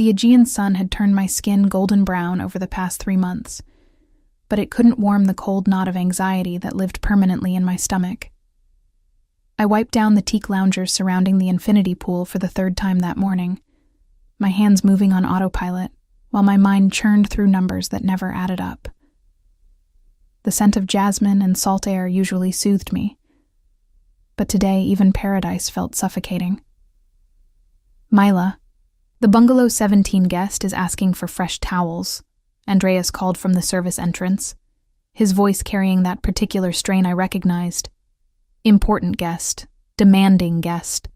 The Aegean sun had turned my skin golden brown over the past 3 months, but it couldn't warm the cold knot of anxiety that lived permanently in my stomach. I wiped down the teak loungers surrounding the infinity pool for the 3rd time that morning, my hands moving on autopilot, while my mind churned through numbers that never added up. The scent of jasmine and salt air usually soothed me, but today even paradise felt suffocating. Mila, the Bungalow 17 guest, is asking for fresh towels, Andreas called from the service entrance, his voice carrying that particular strain I recognized. Important guest, demanding guest,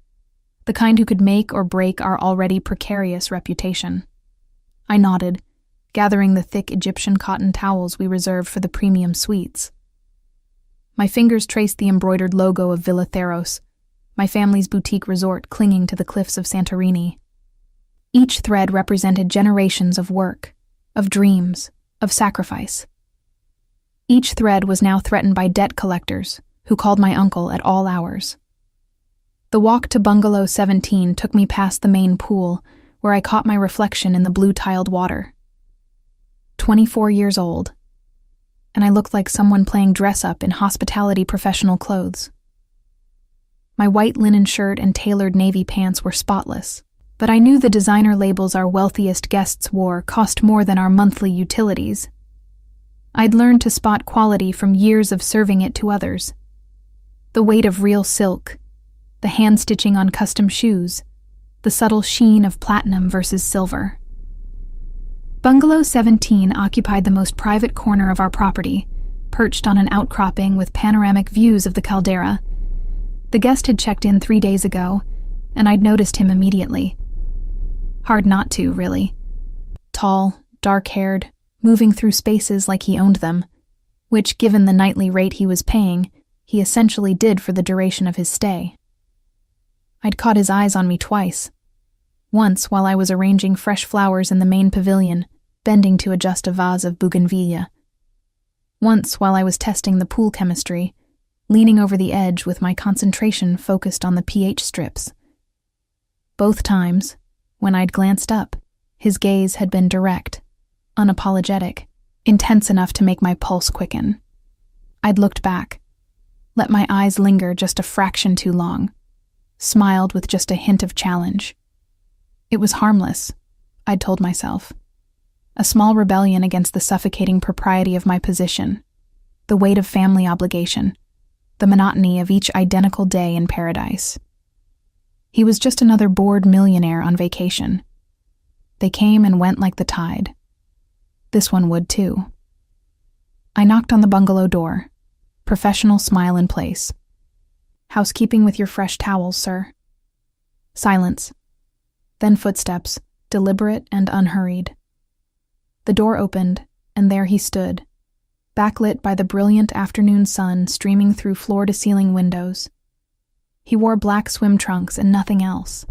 the kind who could make or break our already precarious reputation. I nodded, gathering the thick Egyptian cotton towels we reserved for the premium suites. My fingers traced the embroidered logo of Villa Theros, my family's boutique resort clinging to the cliffs of Santorini. Each thread represented generations of work, of dreams, of sacrifice. Each thread was now threatened by debt collectors who called my uncle at all hours. The walk to Bungalow 17 took me past the main pool, where I caught my reflection in the blue-tiled water. 24 years old, and I looked like someone playing dress-up in hospitality professional clothes. My white linen shirt and tailored navy pants were spotless, but I knew the designer labels our wealthiest guests wore cost more than our monthly utilities. I'd learned to spot quality from years of serving it to others. The weight of real silk, the hand-stitching on custom shoes, the subtle sheen of platinum versus silver. Bungalow 17 occupied the most private corner of our property, perched on an outcropping with panoramic views of the caldera. The guest had checked in 3 days ago, and I'd noticed him immediately. Hard not to, really. Tall, dark-haired, moving through spaces like he owned them, which, given the nightly rate he was paying, he essentially did for the duration of his stay. I'd caught his eyes on me twice. Once while I was arranging fresh flowers in the main pavilion, bending to adjust a vase of bougainvillea. Once while I was testing the pool chemistry, leaning over the edge with my concentration focused on the pH strips. Both times, when I'd glanced up, his gaze had been direct, unapologetic, intense enough to make my pulse quicken. I'd looked back, let my eyes linger just a fraction too long, smiled with just a hint of challenge. It was harmless, I'd told myself. A small rebellion against the suffocating propriety of my position, the weight of family obligation, the monotony of each identical day in paradise. He was just another bored millionaire on vacation. They came and went like the tide. This one would too. I knocked on the bungalow door, professional smile in place. "Housekeeping with your fresh towels, sir." Silence. Then footsteps, deliberate and unhurried. The door opened, and there he stood, backlit by the brilliant afternoon sun streaming through floor-to-ceiling windows. He wore black swim trunks and nothing else,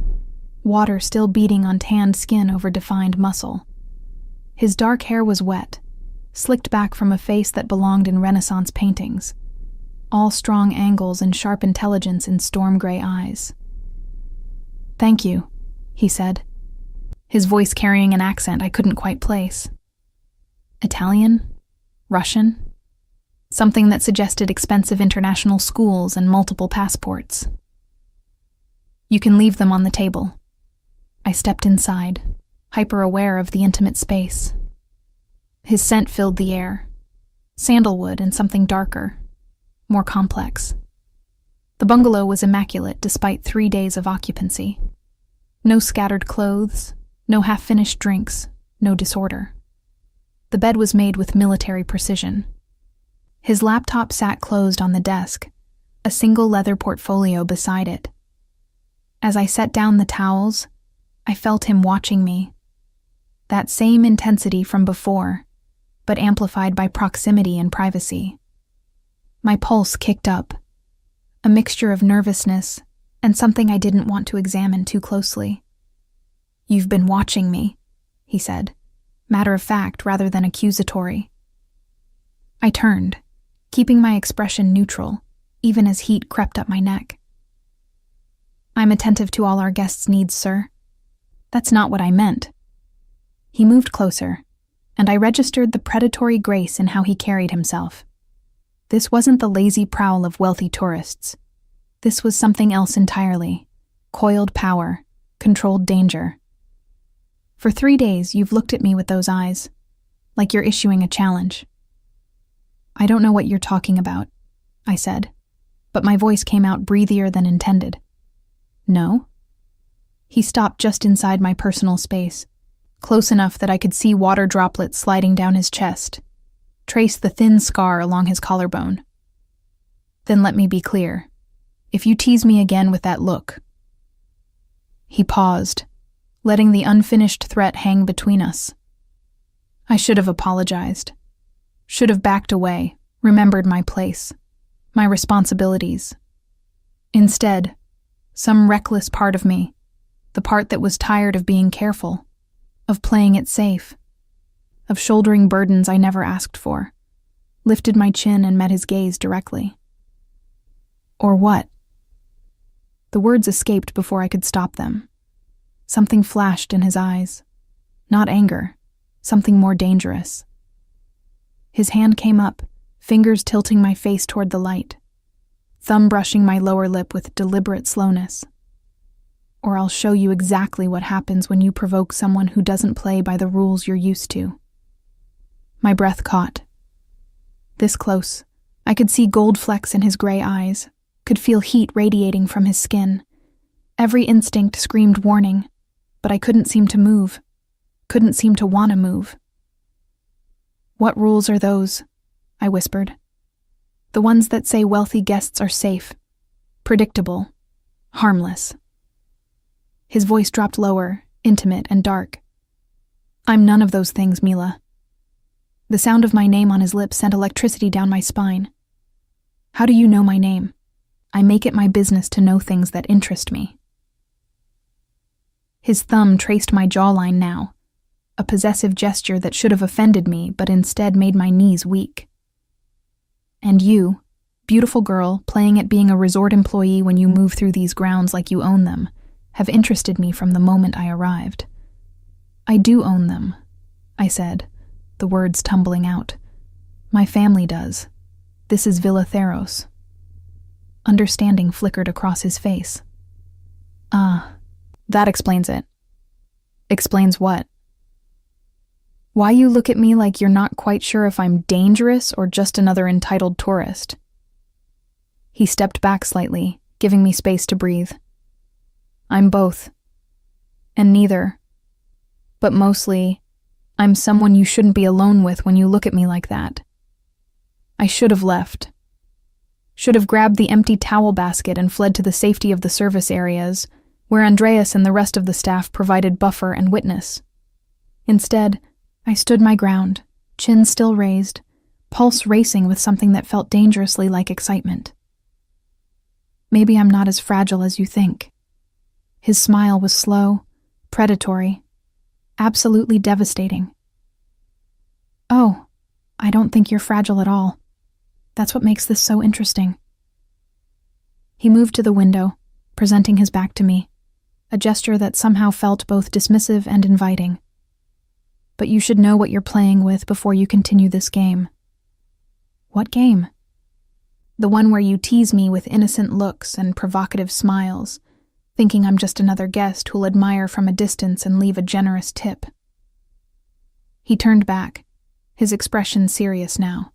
water still beating on tanned skin over defined muscle. His dark hair was wet, slicked back from a face that belonged in Renaissance paintings, all strong angles and sharp intelligence in storm-gray eyes. "Thank you," he said, his voice carrying an accent I couldn't quite place. Italian? Russian? Something that suggested expensive international schools and multiple passports. "You can leave them on the table." I stepped inside, hyper-aware of the intimate space. His scent filled the air, sandalwood and something darker, more complex. The bungalow was immaculate despite 3 days of occupancy. No scattered clothes, no half-finished drinks, no disorder. The bed was made with military precision. His laptop sat closed on the desk, a single leather portfolio beside it. As I set down the towels, I felt him watching me. That same intensity from before, but amplified by proximity and privacy. My pulse kicked up, a mixture of nervousness and something I didn't want to examine too closely. "You've been watching me," he said, matter of fact rather than accusatory. I turned, keeping my expression neutral, even as heat crept up my neck. "I'm attentive to all our guests' needs, sir." "That's not what I meant," He moved closer, and I registered the predatory grace in how he carried himself. This wasn't the lazy prowl of wealthy tourists. This was something else entirely. Coiled power, controlled danger. For 3 days, you've looked at me with those eyes, like you're issuing a challenge. I don't know what you're talking about, I said, but my voice came out breathier than intended. No? He stopped just inside my personal space, close enough that I could see water droplets sliding down his chest, trace the thin scar along his collarbone. Then let me be clear. If you tease me again with that look. He paused, letting the unfinished threat hang between us. I should have apologized. Should have backed away, remembered my place, my responsibilities. Instead, some reckless part of me, the part that was tired of being careful, of playing it safe, of shouldering burdens I never asked for, lifted my chin and met his gaze directly. Or what? The words escaped before I could stop them. Something flashed in his eyes. Not anger, something more dangerous. His hand came up, fingers tilting my face toward the light, thumb brushing my lower lip with deliberate slowness. Or I'll show you exactly what happens when you provoke someone who doesn't play by the rules you're used to. My breath caught. This close, I could see gold flecks in his gray eyes, could feel heat radiating from his skin. Every instinct screamed warning, but I couldn't seem to move, couldn't seem to want to move. What rules are those? I whispered. The ones that say wealthy guests are safe, predictable, harmless. His voice dropped lower, intimate and dark. I'm none of those things, Mila. The sound of my name on his lips sent electricity down my spine. How do you know my name? I make it my business to know things that interest me. His thumb traced my jawline now, a possessive gesture that should have offended me but instead made my knees weak. And you, beautiful girl, playing at being a resort employee when you move through these grounds like you own them, have interested me from the moment I arrived. I do own them, I said, the words tumbling out. My family does. This is Villa Theros. Understanding flickered across his face. Ah, that explains it. Explains what? Why you look at me like you're not quite sure if I'm dangerous or just another entitled tourist. He stepped back slightly, giving me space to breathe. I'm both. And neither. But mostly, I'm someone you shouldn't be alone with when you look at me like that. I should have left. Should have grabbed the empty towel basket and fled to the safety of the service areas, where Andreas and the rest of the staff provided buffer and witness. Instead, I stood my ground, chin still raised, pulse racing with something that felt dangerously like excitement. Maybe I'm not as fragile as you think. His smile was slow, predatory, absolutely devastating. Oh, I don't think you're fragile at all. That's what makes this so interesting. He moved to the window, presenting his back to me, a gesture that somehow felt both dismissive and inviting. But you should know what you're playing with before you continue this game. What game? The one where you tease me with innocent looks and provocative smiles, thinking I'm just another guest who'll admire from a distance and leave a generous tip. He turned back, his expression serious now.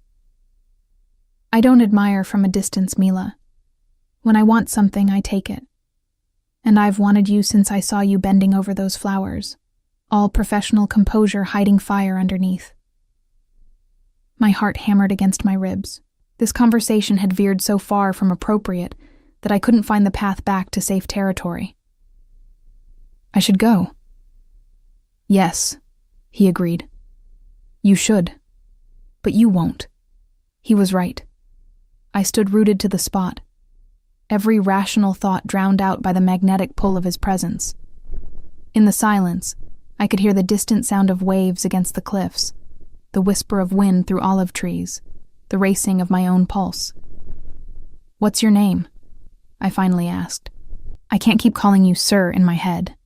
I don't admire from a distance, Mila. When I want something, I take it. And I've wanted you since I saw you bending over those flowers, all professional composure hiding fire underneath. My heart hammered against my ribs. This conversation had veered so far from appropriate that I couldn't find the path back to safe territory. I should go. Yes, he agreed. You should. But you won't. He was right. I stood rooted to the spot, every rational thought drowned out by the magnetic pull of his presence. In the silence, I could hear the distant sound of waves against the cliffs, the whisper of wind through olive trees, the racing of my own pulse. What's your name? I finally asked. I can't keep calling you sir in my head.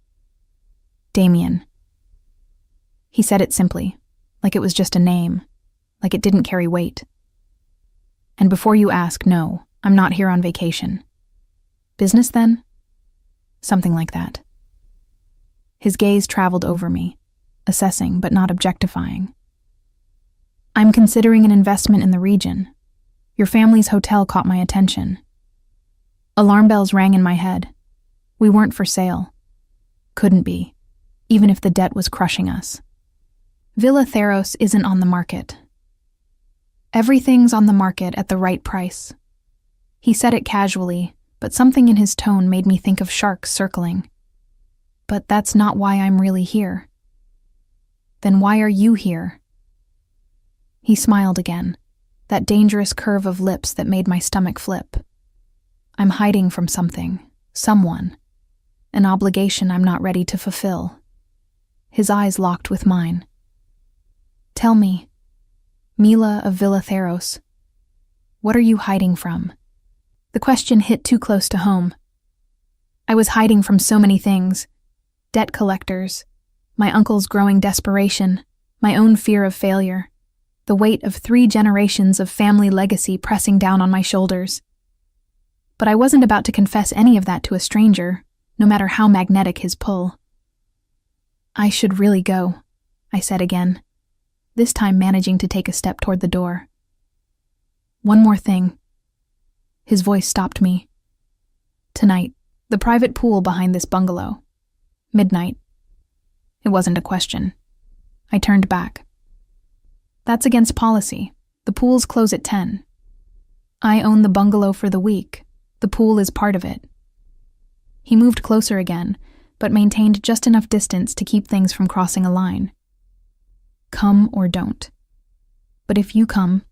Damien. He said it simply, like it was just a name, like it didn't carry weight. And before you ask, no, I'm not here on vacation. Business then? Something like that. His gaze traveled over me, assessing but not objectifying. I'm considering an investment in the region. Your family's hotel caught my attention. Alarm bells rang in my head. We weren't for sale. Couldn't be, even if the debt was crushing us. Villa Theros isn't on the market. Everything's on the market at the right price. He said it casually, but something in his tone made me think of sharks circling. But that's not why I'm really here. Then why are you here? He smiled again, that dangerous curve of lips that made my stomach flip. I'm hiding from something, someone, an obligation I'm not ready to fulfill. His eyes locked with mine. Tell me, Mila of Villa Theros, what are you hiding from? The question hit too close to home. I was hiding from so many things. Debt collectors, my uncle's growing desperation, my own fear of failure, the weight of 3 generations of family legacy pressing down on my shoulders. But I wasn't about to confess any of that to a stranger, no matter how magnetic his pull. I should really go, I said again, this time managing to take a step toward the door. One more thing. His voice stopped me. Tonight, the private pool behind this bungalow. Midnight. It wasn't a question. I turned back. That's against policy. The pools close at 10. I own the bungalow for the week. The pool is part of it. He moved closer again, but maintained just enough distance to keep things from crossing a line. Come or don't. But if you come,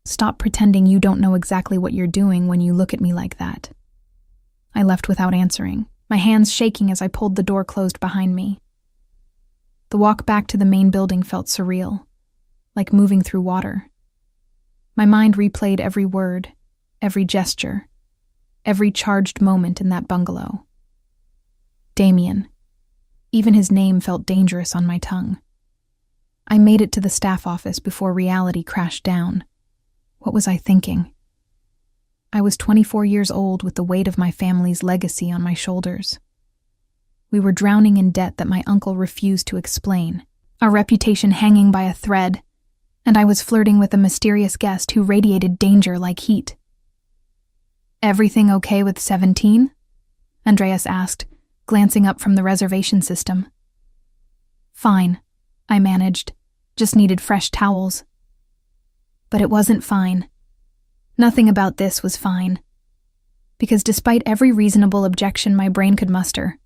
stop pretending you don't know exactly what you're doing when you look at me like that. I left without answering, my hands shaking as I pulled the door closed behind me. The walk back to the main building felt surreal, like moving through water. My mind replayed every word, every gesture, every charged moment in that bungalow. Damien. Even his name felt dangerous on my tongue. I made it to the staff office before reality crashed down. What was I thinking? I was 24 years old with the weight of my family's legacy on my shoulders. We were drowning in debt that my uncle refused to explain, our reputation hanging by a thread, and I was flirting with a mysterious guest who radiated danger like heat. Everything okay with 17? Andreas asked, glancing up from the reservation system. Fine, I managed. Just needed fresh towels. But it wasn't fine. Nothing about this was fine. Because despite every reasonable objection my brain could muster,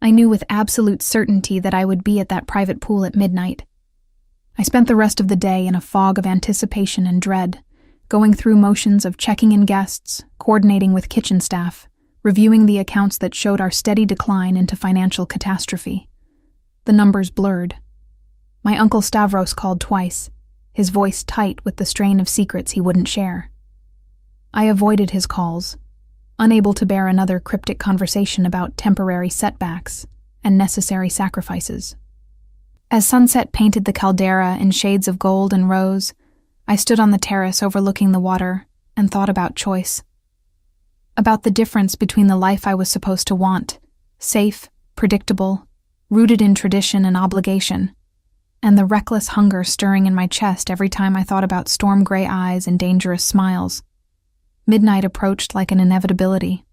I knew with absolute certainty that I would be at that private pool at midnight. I spent the rest of the day in a fog of anticipation and dread, going through motions of checking in guests, coordinating with kitchen staff, reviewing the accounts that showed our steady decline into financial catastrophe. The numbers blurred. My uncle Stavros called twice, his voice tight with the strain of secrets he wouldn't share. I avoided his calls, unable to bear another cryptic conversation about temporary setbacks and necessary sacrifices. As sunset painted the caldera in shades of gold and rose, I stood on the terrace overlooking the water and thought about choice. About the difference between the life I was supposed to want, safe, predictable, rooted in tradition and obligation, and the reckless hunger stirring in my chest every time I thought about storm-gray eyes and dangerous smiles. Midnight approached like an inevitability.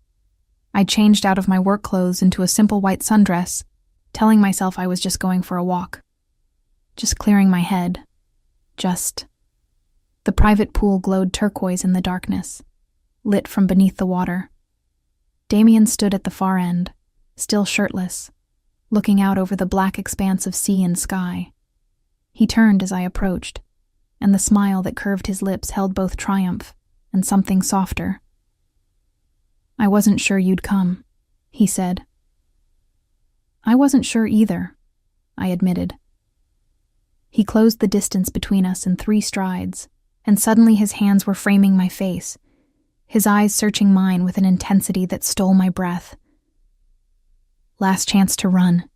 I changed out of my work clothes into a simple white sundress, telling myself I was just going for a walk. Just clearing my head. The private pool glowed turquoise in the darkness, lit from beneath the water. Damien stood at the far end, still shirtless, looking out over the black expanse of sea and sky. He turned as I approached, and the smile that curved his lips held both triumph and something softer. I wasn't sure you'd come, he said. I wasn't sure either, I admitted. He closed the distance between us in 3 strides, and suddenly his hands were framing my face, his eyes searching mine with an intensity that stole my breath. Last chance to run,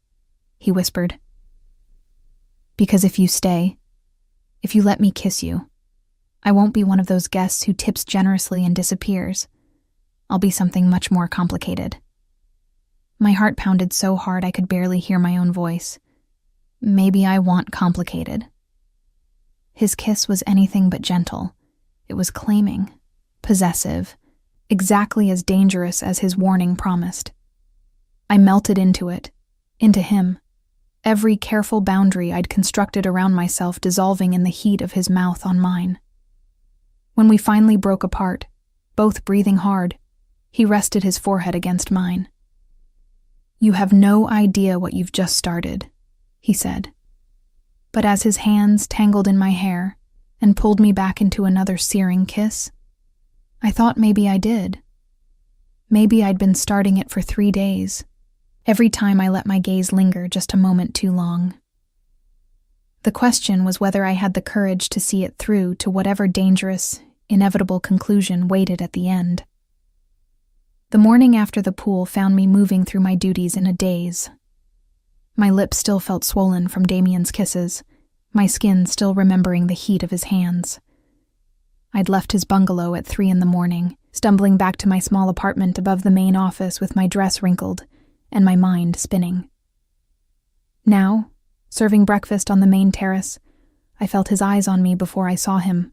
he whispered. Because if you stay, if you let me kiss you, I won't be one of those guests who tips generously and disappears. I'll be something much more complicated. My heart pounded so hard I could barely hear my own voice. Maybe I want complicated. His kiss was anything but gentle. It was claiming, possessive, exactly as dangerous as his warning promised. I melted into it, into him, every careful boundary I'd constructed around myself dissolving in the heat of his mouth on mine. When we finally broke apart, both breathing hard, he rested his forehead against mine. "You have no idea what you've just started," he said. But as his hands tangled in my hair and pulled me back into another searing kiss, I thought maybe I did. Maybe I'd been starting it for 3 days, every time I let my gaze linger just a moment too long. The question was whether I had the courage to see it through to whatever dangerous, inevitable conclusion waited at the end. The morning after the pool found me moving through my duties in a daze. My lips still felt swollen from Damien's kisses, my skin still remembering the heat of his hands. I'd left his bungalow at 3 a.m, stumbling back to my small apartment above the main office with my dress wrinkled and my mind spinning. Now, serving breakfast on the main terrace, I felt his eyes on me before I saw him.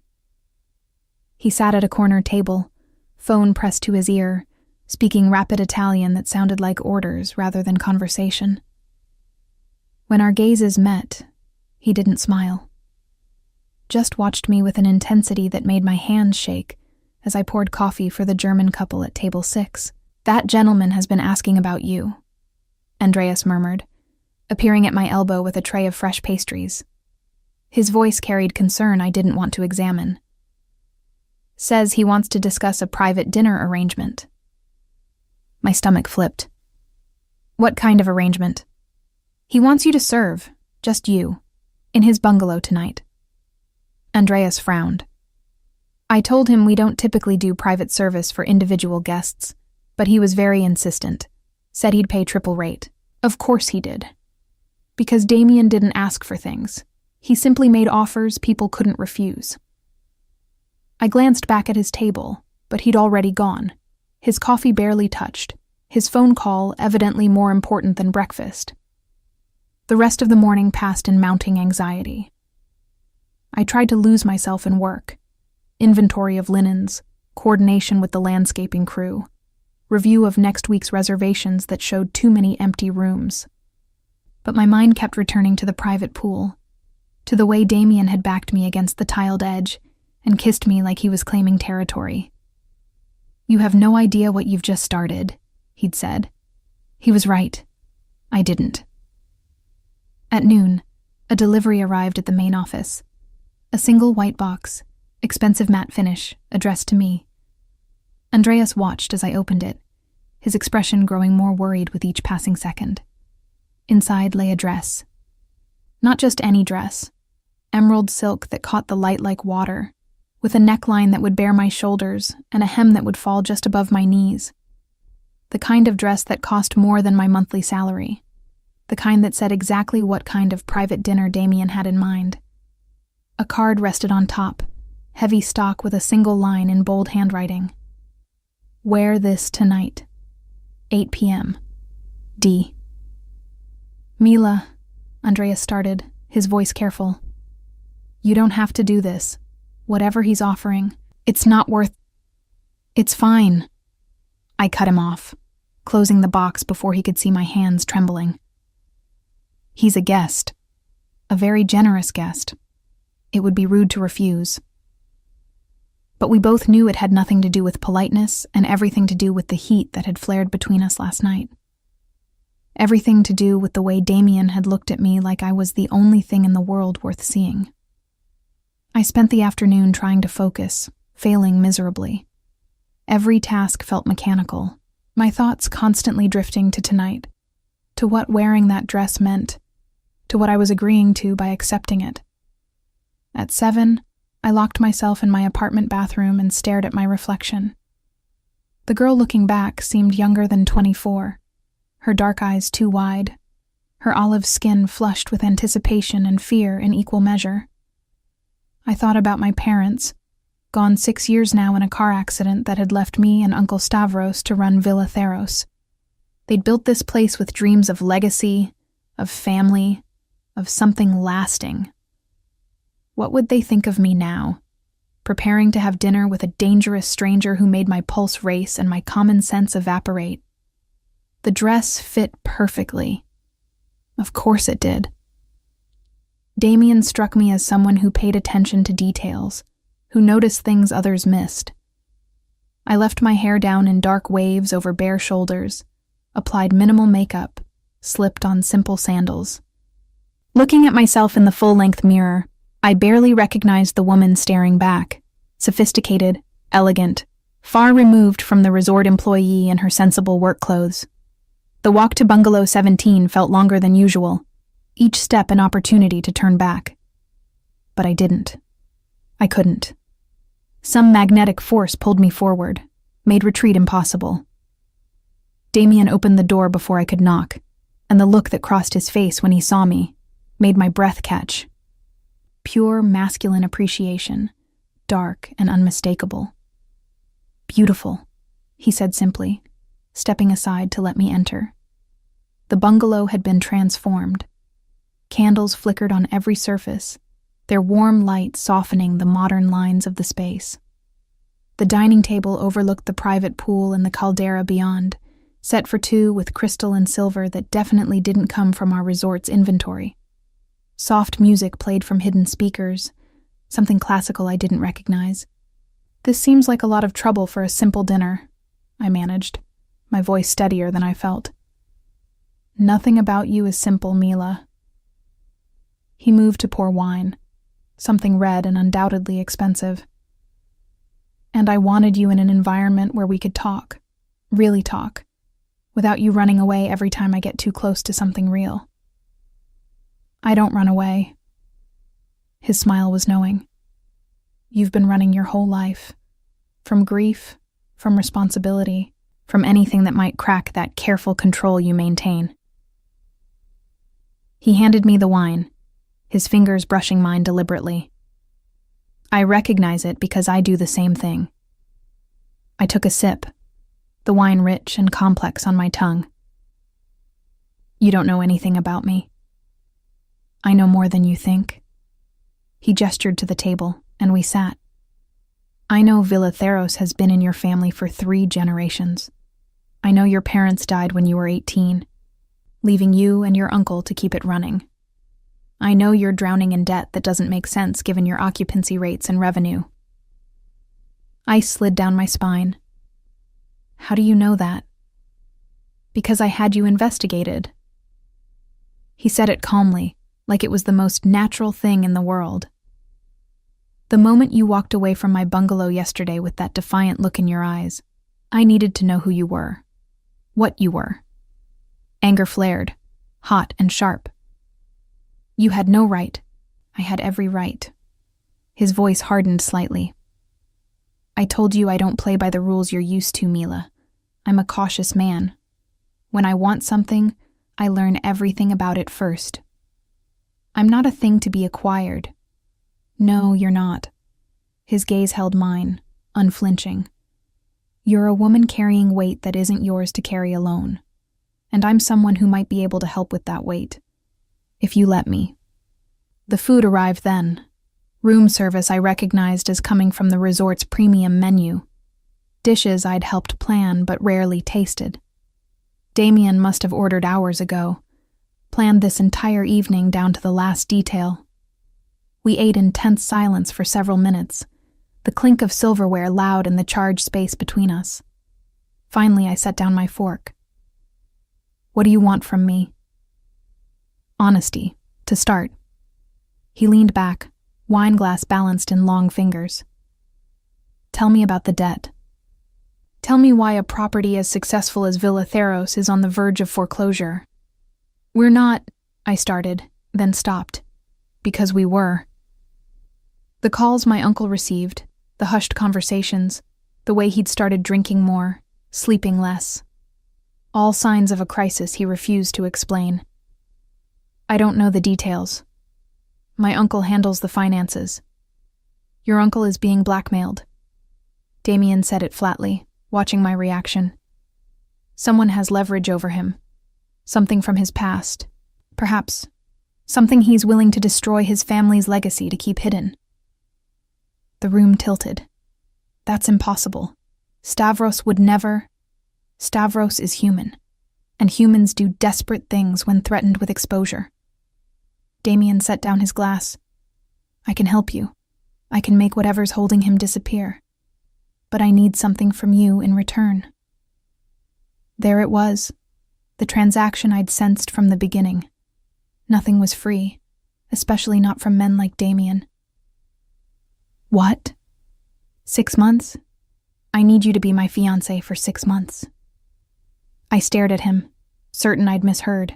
He sat at a corner table, phone pressed to his ear, speaking rapid Italian that sounded like orders rather than conversation. When our gazes met, he didn't smile. Just watched me with an intensity that made my hands shake as I poured coffee for the German couple at table 6. "That gentleman has been asking about you," Andreas murmured, appearing at my elbow with a tray of fresh pastries. His voice carried concern I didn't want to examine. "Says he wants to discuss a private dinner arrangement." My stomach flipped. "What kind of arrangement?" "He wants you to serve, just you, in his bungalow tonight." Andreas frowned. I told him we don't typically do private service for individual guests, but he was very insistent, said he'd pay triple rate. Of course he did. Because Damien didn't ask for things. He simply made offers people couldn't refuse. I glanced back at his table, but he'd already gone, his coffee barely touched, his phone call evidently more important than breakfast. The rest of the morning passed in mounting anxiety. I tried to lose myself in work, inventory of linens, coordination with the landscaping crew, review of next week's reservations that showed too many empty rooms. But my mind kept returning to the private pool, to the way Damien had backed me against the tiled edge and kissed me like he was claiming territory. "You have no idea what you've just started," he'd said. He was right. I didn't. At noon, a delivery arrived at the main office. A single white box, expensive matte finish, addressed to me. Andreas watched as I opened it, his expression growing more worried with each passing second. Inside lay a dress. Not just any dress. Emerald silk that caught the light like water, with a neckline that would bare my shoulders and a hem that would fall just above my knees. The kind of dress that cost more than my monthly salary. The kind that said exactly what kind of private dinner Damien had in mind. A card rested on top, heavy stock with a single line in bold handwriting. "Wear this tonight. 8 p.m. D." "Mila," Andreas started, his voice careful. "You don't have to do this. Whatever he's offering, it's not worth..." "It's fine." I cut him off, closing the box before he could see my hands trembling. "He's a guest. A very generous guest. It would be rude to refuse." But we both knew it had nothing to do with politeness and everything to do with the heat that had flared between us last night. Everything to do with the way Damien had looked at me like I was the only thing in the world worth seeing. I spent the afternoon trying to focus, failing miserably. Every task felt mechanical, my thoughts constantly drifting to tonight, to what wearing that dress meant, to what I was agreeing to by accepting it. At 7, I locked myself in my apartment bathroom and stared at my reflection. The girl looking back seemed younger than 24, her dark eyes too wide, her olive skin flushed with anticipation and fear in equal measure. I thought about my parents, gone 6 years now in a car accident that had left me and Uncle Stavros to run Villa Theros. They'd built this place with dreams of legacy, of family, of something lasting. What would they think of me now, preparing to have dinner with a dangerous stranger who made my pulse race and my common sense evaporate? The dress fit perfectly. Of course it did. Damien struck me as someone who paid attention to details, who noticed things others missed. I left my hair down in dark waves over bare shoulders, applied minimal makeup, slipped on simple sandals. Looking at myself in the full-length mirror, I barely recognized the woman staring back, sophisticated, elegant, far removed from the resort employee in her sensible work clothes. The walk to Bungalow 17 felt longer than usual, each step an opportunity to turn back. But I didn't. I couldn't. Some magnetic force pulled me forward, made retreat impossible. Damien opened the door before I could knock, and the look that crossed his face when he saw me made my breath catch. Pure masculine appreciation, dark and unmistakable. "Beautiful," he said simply, stepping aside to let me enter. The bungalow had been transformed. Candles flickered on every surface, their warm light softening the modern lines of the space. The dining table overlooked the private pool and the caldera beyond, set for two with crystal and silver that definitely didn't come from our resort's inventory. Soft music played from hidden speakers, something classical I didn't recognize. "This seems like a lot of trouble for a simple dinner," I managed, my voice steadier than I felt. "Nothing about you is simple, Mila." He moved to pour wine, something red and undoubtedly expensive. "And I wanted you in an environment where we could talk, really talk, without you running away every time I get too close to something real." "I don't run away." His smile was knowing. "You've been running your whole life. From grief, from responsibility, from anything that might crack that careful control you maintain." He handed me the wine, his fingers brushing mine deliberately. I recognize it because I do the same thing. I took a sip, the wine rich and complex on my tongue. "You don't know anything about me." "I know more than you think." He gestured to the table, and we sat. "I know Villa Theros has been in your family for 3 generations. I know your parents died when you were 18, leaving you and your uncle to keep it running. I know you're drowning in debt that doesn't make sense given your occupancy rates and revenue." Ice slid down my spine. "How do you know that?" "Because I had you investigated." He said it calmly, like it was the most natural thing in the world. "The moment you walked away from my bungalow yesterday with that defiant look in your eyes, I needed to know who you were. What you were." Anger flared, hot and sharp. "You had no right. I had every right." His voice hardened slightly. "I told you I don't play by the rules you're used to, Mila. I'm a cautious man. When I want something, I learn everything about it first. I'm not a thing to be acquired." "No, you're not." His gaze held mine, unflinching. "You're a woman carrying weight that isn't yours to carry alone. And I'm someone who might be able to help with that weight. If you let me." The food arrived then. Room service I recognized as coming from the resort's premium menu. Dishes I'd helped plan but rarely tasted. Damien must have ordered hours ago, planned this entire evening down to the last detail. We ate in tense silence for several minutes, the clink of silverware loud in the charged space between us. Finally, I set down my fork. "What do you want from me?" "Honesty, to start." He leaned back, wine glass balanced in long fingers. "Tell me about the debt. Tell me why a property as successful as Villa Theros is on the verge of foreclosure." "We're not," I started, then stopped. "Because we were." The calls my uncle received, the hushed conversations, the way he'd started drinking more, sleeping less. All signs of a crisis he refused to explain. I don't know the details. My uncle handles the finances. Your uncle is being blackmailed. Damien said it flatly, watching my reaction. Someone has leverage over him. Something from his past. Perhaps. Something he's willing to destroy his family's legacy to keep hidden. The room tilted. That's impossible. Stavros would never. Stavros is human, and humans do desperate things when threatened with exposure. Damien set down his glass. I can help you. I can make whatever's holding him disappear. But I need something from you in return. There it was, the transaction I'd sensed from the beginning. Nothing was free, especially not from men like Damien. What? 6 months? I need you to be my fiancé for 6 months. I stared at him, certain I'd misheard.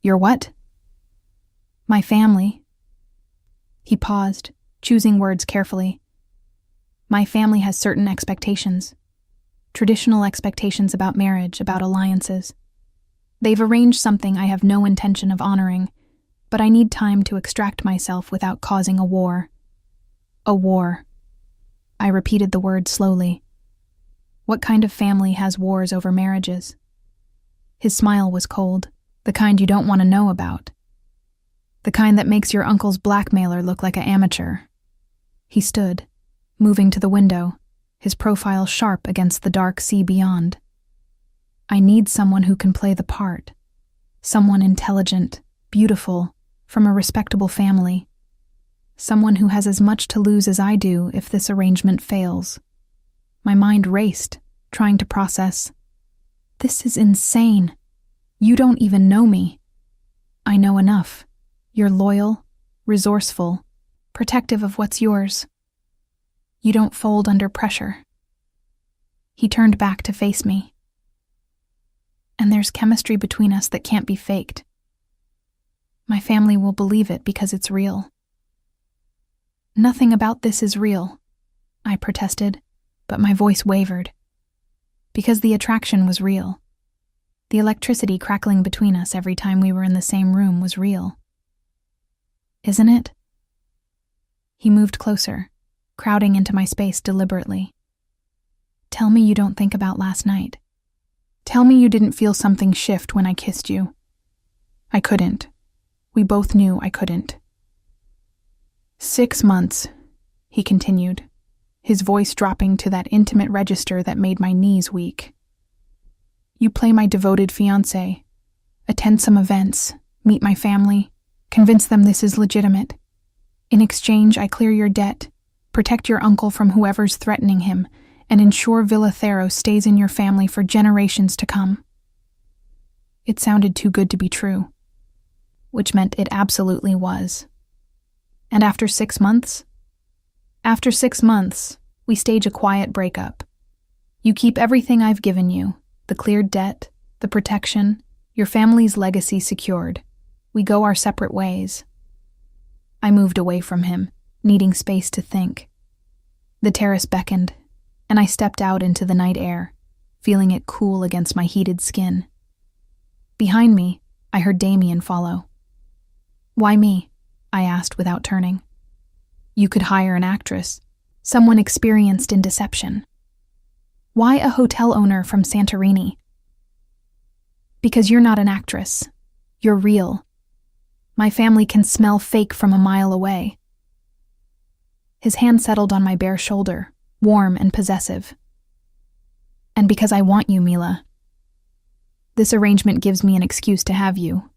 Your what? My family. He paused, choosing words carefully. My family has certain expectations. Traditional expectations about marriage, about alliances. They've arranged something I have no intention of honoring, but I need time to extract myself without causing a war. A war. I repeated the word slowly. What kind of family has wars over marriages? His smile was cold, the kind you don't want to know about. The kind that makes your uncle's blackmailer look like an amateur. He stood, moving to the window, his profile sharp against the dark sea beyond. I need someone who can play the part. Someone intelligent, beautiful, from a respectable family. Someone who has as much to lose as I do if this arrangement fails. My mind raced, trying to process. This is insane. You don't even know me. I know enough. You're loyal, resourceful, protective of what's yours. You don't fold under pressure. He turned back to face me. And there's chemistry between us that can't be faked. My family will believe it because it's real. Nothing about this is real, I protested, but my voice wavered. Because the attraction was real. The electricity crackling between us every time we were in the same room was real. Isn't it? He moved closer, crowding into my space deliberately. Tell me you don't think about last night. Tell me you didn't feel something shift when I kissed you. I couldn't. We both knew I couldn't. 6 months, he continued, his voice dropping to that intimate register that made my knees weak. You play my devoted fiancé, attend some events, meet my family, convince them this is legitimate. In exchange, I clear your debt, protect your uncle from whoever's threatening him, and ensure Villa Thero stays in your family for generations to come. It sounded too good to be true, which meant it absolutely was. And after 6 months? After 6 months, we stage a quiet breakup. You keep everything I've given you, the cleared debt, the protection, your family's legacy secured. We go our separate ways. I moved away from him, needing space to think. The terrace beckoned, and I stepped out into the night air, feeling it cool against my heated skin. Behind me, I heard Damien follow. Why me? I asked without turning. You could hire an actress, someone experienced in deception. Why a hotel owner from Santorini? Because you're not an actress. You're real. My family can smell fake from a mile away. His hand settled on my bare shoulder, warm and possessive. And because I want you, Mila. This arrangement gives me an excuse to have you,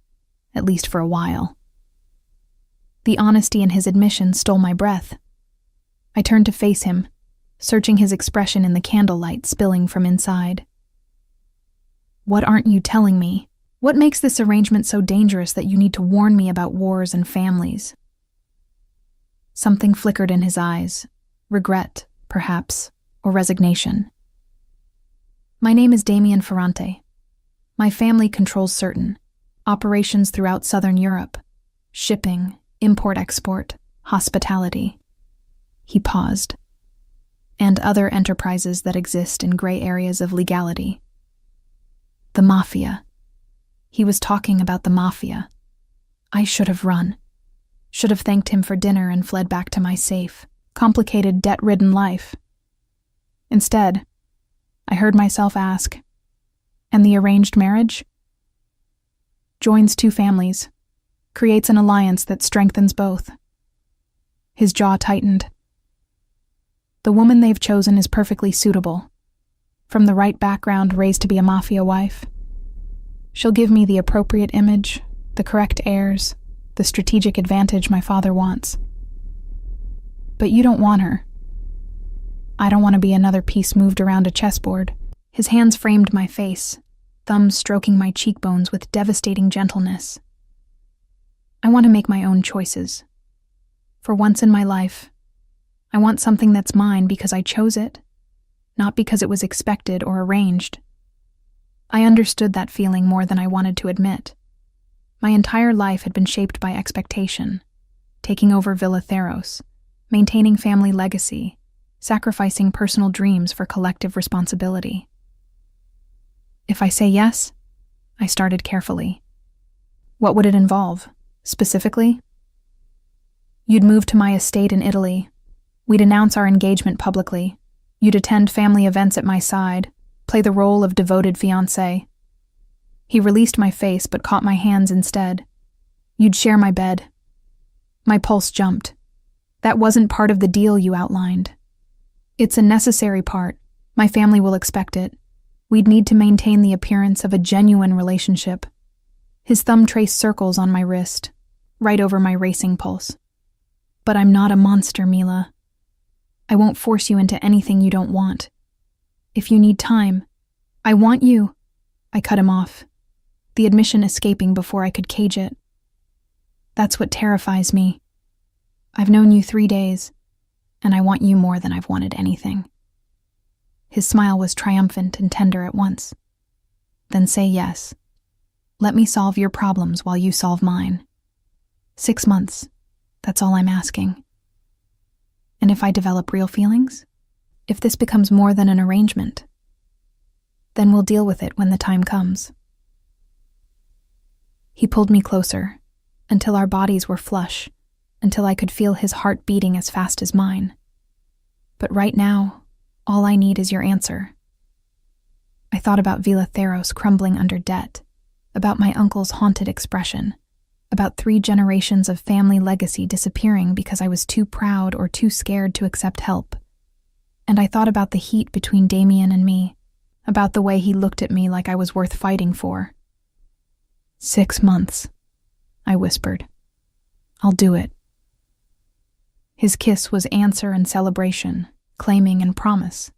at least for a while. The honesty in his admission stole my breath. I turned to face him, searching his expression in the candlelight spilling from inside. What aren't you telling me? What makes this arrangement so dangerous that you need to warn me about wars and families? Something flickered in his eyes, regret, perhaps, or resignation. My name is Damien Ferrante. My family controls certain operations throughout Southern Europe, shipping, import-export, hospitality. He paused. And other enterprises that exist in gray areas of legality. The Mafia. He was talking about the Mafia, I should have run. Should have thanked him for dinner and fled back to my safe, complicated, debt-ridden life. Instead, I heard myself ask, and the arranged marriage? Joins two families, creates an alliance that strengthens both. His jaw tightened. The woman they've chosen is perfectly suitable. From the right background, raised to be a mafia wife. She'll give me the appropriate image, the correct heirs, the strategic advantage my father wants. But you don't want her. I don't want to be another piece moved around a chessboard. His hands framed my face, thumbs stroking my cheekbones with devastating gentleness. I want to make my own choices. For once in my life, I want something that's mine because I chose it, not because it was expected or arranged. I understood that feeling more than I wanted to admit. My entire life had been shaped by expectation, taking over Villa Theros, maintaining family legacy, sacrificing personal dreams for collective responsibility. If I say yes, I started carefully. What would it involve, specifically? You'd move to my estate in Italy. We'd announce our engagement publicly. You'd attend family events at my side, play the role of devoted fiancé. He released my face but caught my hands instead. You'd share my bed. My pulse jumped. That wasn't part of the deal you outlined. It's a necessary part. My family will expect it. We'd need to maintain the appearance of a genuine relationship. His thumb traced circles on my wrist, right over my racing pulse. But I'm not a monster, Mila. I won't force you into anything you don't want. If you need time, I want you. I cut him off, the admission escaping before I could cage it. That's what terrifies me. I've known you 3 days, and I want you more than I've wanted anything. His smile was triumphant and tender at once. Then say yes. Let me solve your problems while you solve mine. 6 months, that's all I'm asking. And if I develop real feelings? If this becomes more than an arrangement? Then we'll deal with it when the time comes. He pulled me closer, until our bodies were flush, until I could feel his heart beating as fast as mine. But right now, all I need is your answer. I thought about Villa Theros crumbling under debt, about my uncle's haunted expression, about 3 generations of family legacy disappearing because I was too proud or too scared to accept help. And I thought about the heat between Damien and me, about the way he looked at me like I was worth fighting for. 6 months, I whispered. I'll do it. His kiss was answer and celebration, claiming and promise.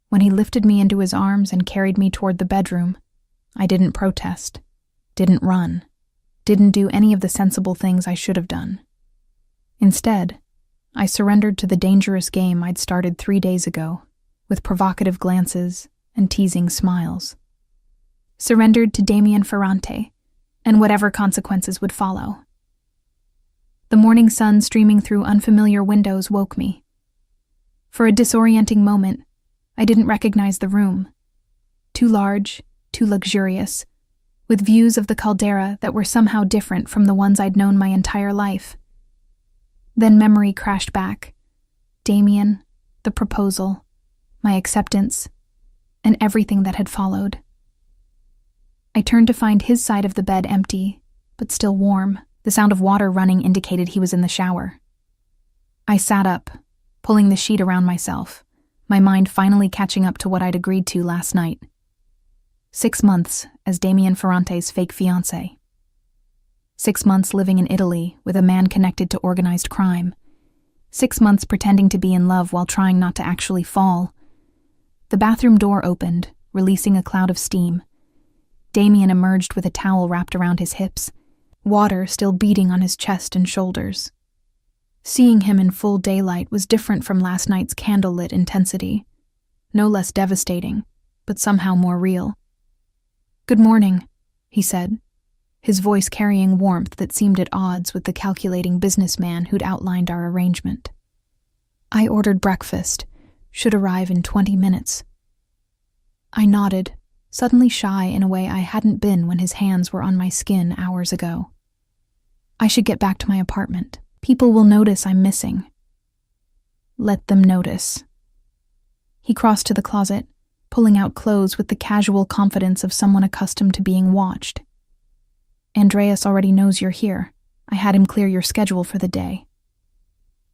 When he lifted me into his arms and carried me toward the bedroom, I didn't protest, didn't run, didn't do any of the sensible things I should have done. Instead, I surrendered to the dangerous game I'd started 3 days ago, with provocative glances and teasing smiles. Surrendered to Damien Ferrante, and whatever consequences would follow. The morning sun streaming through unfamiliar windows woke me. For a disorienting moment, I didn't recognize the room. Too large, too luxurious, with views of the caldera that were somehow different from the ones I'd known my entire life. Then memory crashed back. Damien, the proposal, my acceptance, and everything that had followed. I turned to find his side of the bed empty, but still warm. The sound of water running indicated he was in the shower. I sat up, pulling the sheet around myself, my mind finally catching up to what I'd agreed to last night. 6 months as Damien Ferrante's fake fiancé. 6 months living in Italy with a man connected to organized crime. 6 months pretending to be in love while trying not to actually fall. The bathroom door opened, releasing a cloud of steam. Damien emerged with a towel wrapped around his hips, water still beating on his chest and shoulders. Seeing him in full daylight was different from last night's candlelit intensity. No less devastating, but somehow more real. "Good morning," he said, his voice carrying warmth that seemed at odds with the calculating businessman who'd outlined our arrangement. "I ordered breakfast. Should arrive in 20 minutes. I nodded, suddenly shy in a way I hadn't been when his hands were on my skin hours ago. I should get back to my apartment. People will notice I'm missing. Let them notice. He crossed to the closet, pulling out clothes with the casual confidence of someone accustomed to being watched. Andreas already knows you're here. I had him clear your schedule for the day.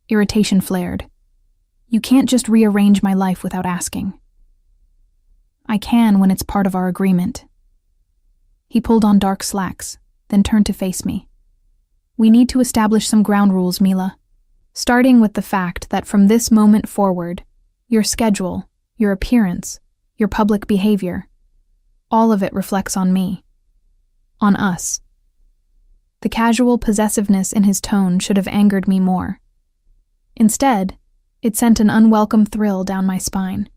Irritation flared. You can't just rearrange my life without asking. I can when it's part of our agreement. He pulled on dark slacks, then turned to face me. We need to establish some ground rules, Mila. Starting with the fact that from this moment forward, your schedule, your appearance, your public behavior, all of it reflects on me. On us. The casual possessiveness in his tone should have angered me more. Instead, it sent an unwelcome thrill down my spine.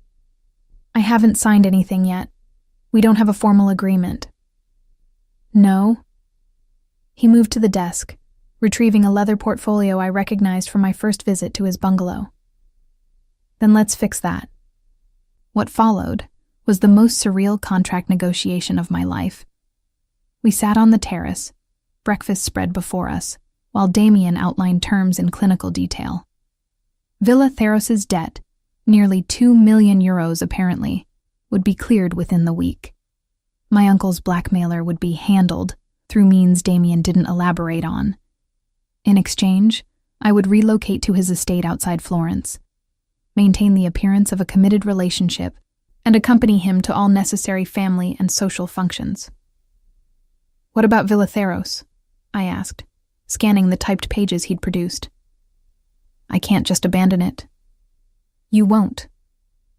I haven't signed anything yet. We don't have a formal agreement. No? He moved to the desk, retrieving a leather portfolio I recognized from my first visit to his bungalow. Then let's fix that. What followed was the most surreal contract negotiation of my life. We sat on the terrace, breakfast spread before us, while Damien outlined terms in clinical detail. Villa Theros's debt, nearly 2 million euros apparently, would be cleared within the week. My uncle's blackmailer would be handled through means Damien didn't elaborate on. In exchange, I would relocate to his estate outside Florence, maintain the appearance of a committed relationship, and accompany him to all necessary family and social functions. What about Villa Theros? I asked, scanning the typed pages he'd produced. I can't just abandon it. You won't.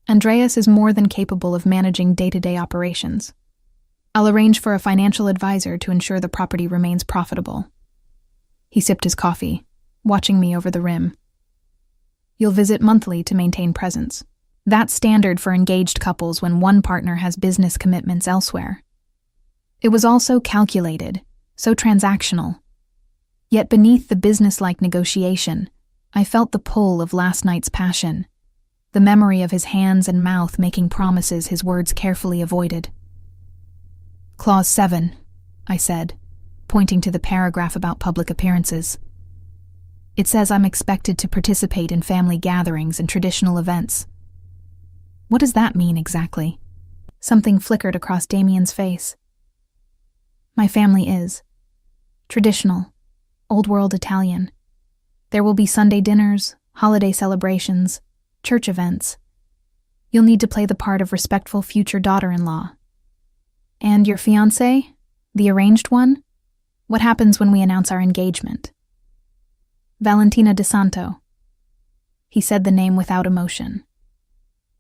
Andreas is more than capable of managing day-to-day operations. I'll arrange for a financial advisor to ensure the property remains profitable. He sipped his coffee, watching me over the rim. You'll visit monthly to maintain presence. That's standard for engaged couples when one partner has business commitments elsewhere. It was all so calculated, so transactional. Yet beneath the business-like negotiation, I felt the pull of last night's passion, the memory of his hands and mouth making promises his words carefully avoided. Clause 7, I said, pointing to the paragraph about public appearances. It says I'm expected to participate in family gatherings and traditional events. What does that mean exactly? Something flickered across Damien's face. My family is traditional, old-world Italian. There will be Sunday dinners, holiday celebrations, church events. You'll need to play the part of respectful future daughter-in-law. And your fiancé, the arranged one? What happens when we announce our engagement? Valentina De Santo. He said the name without emotion.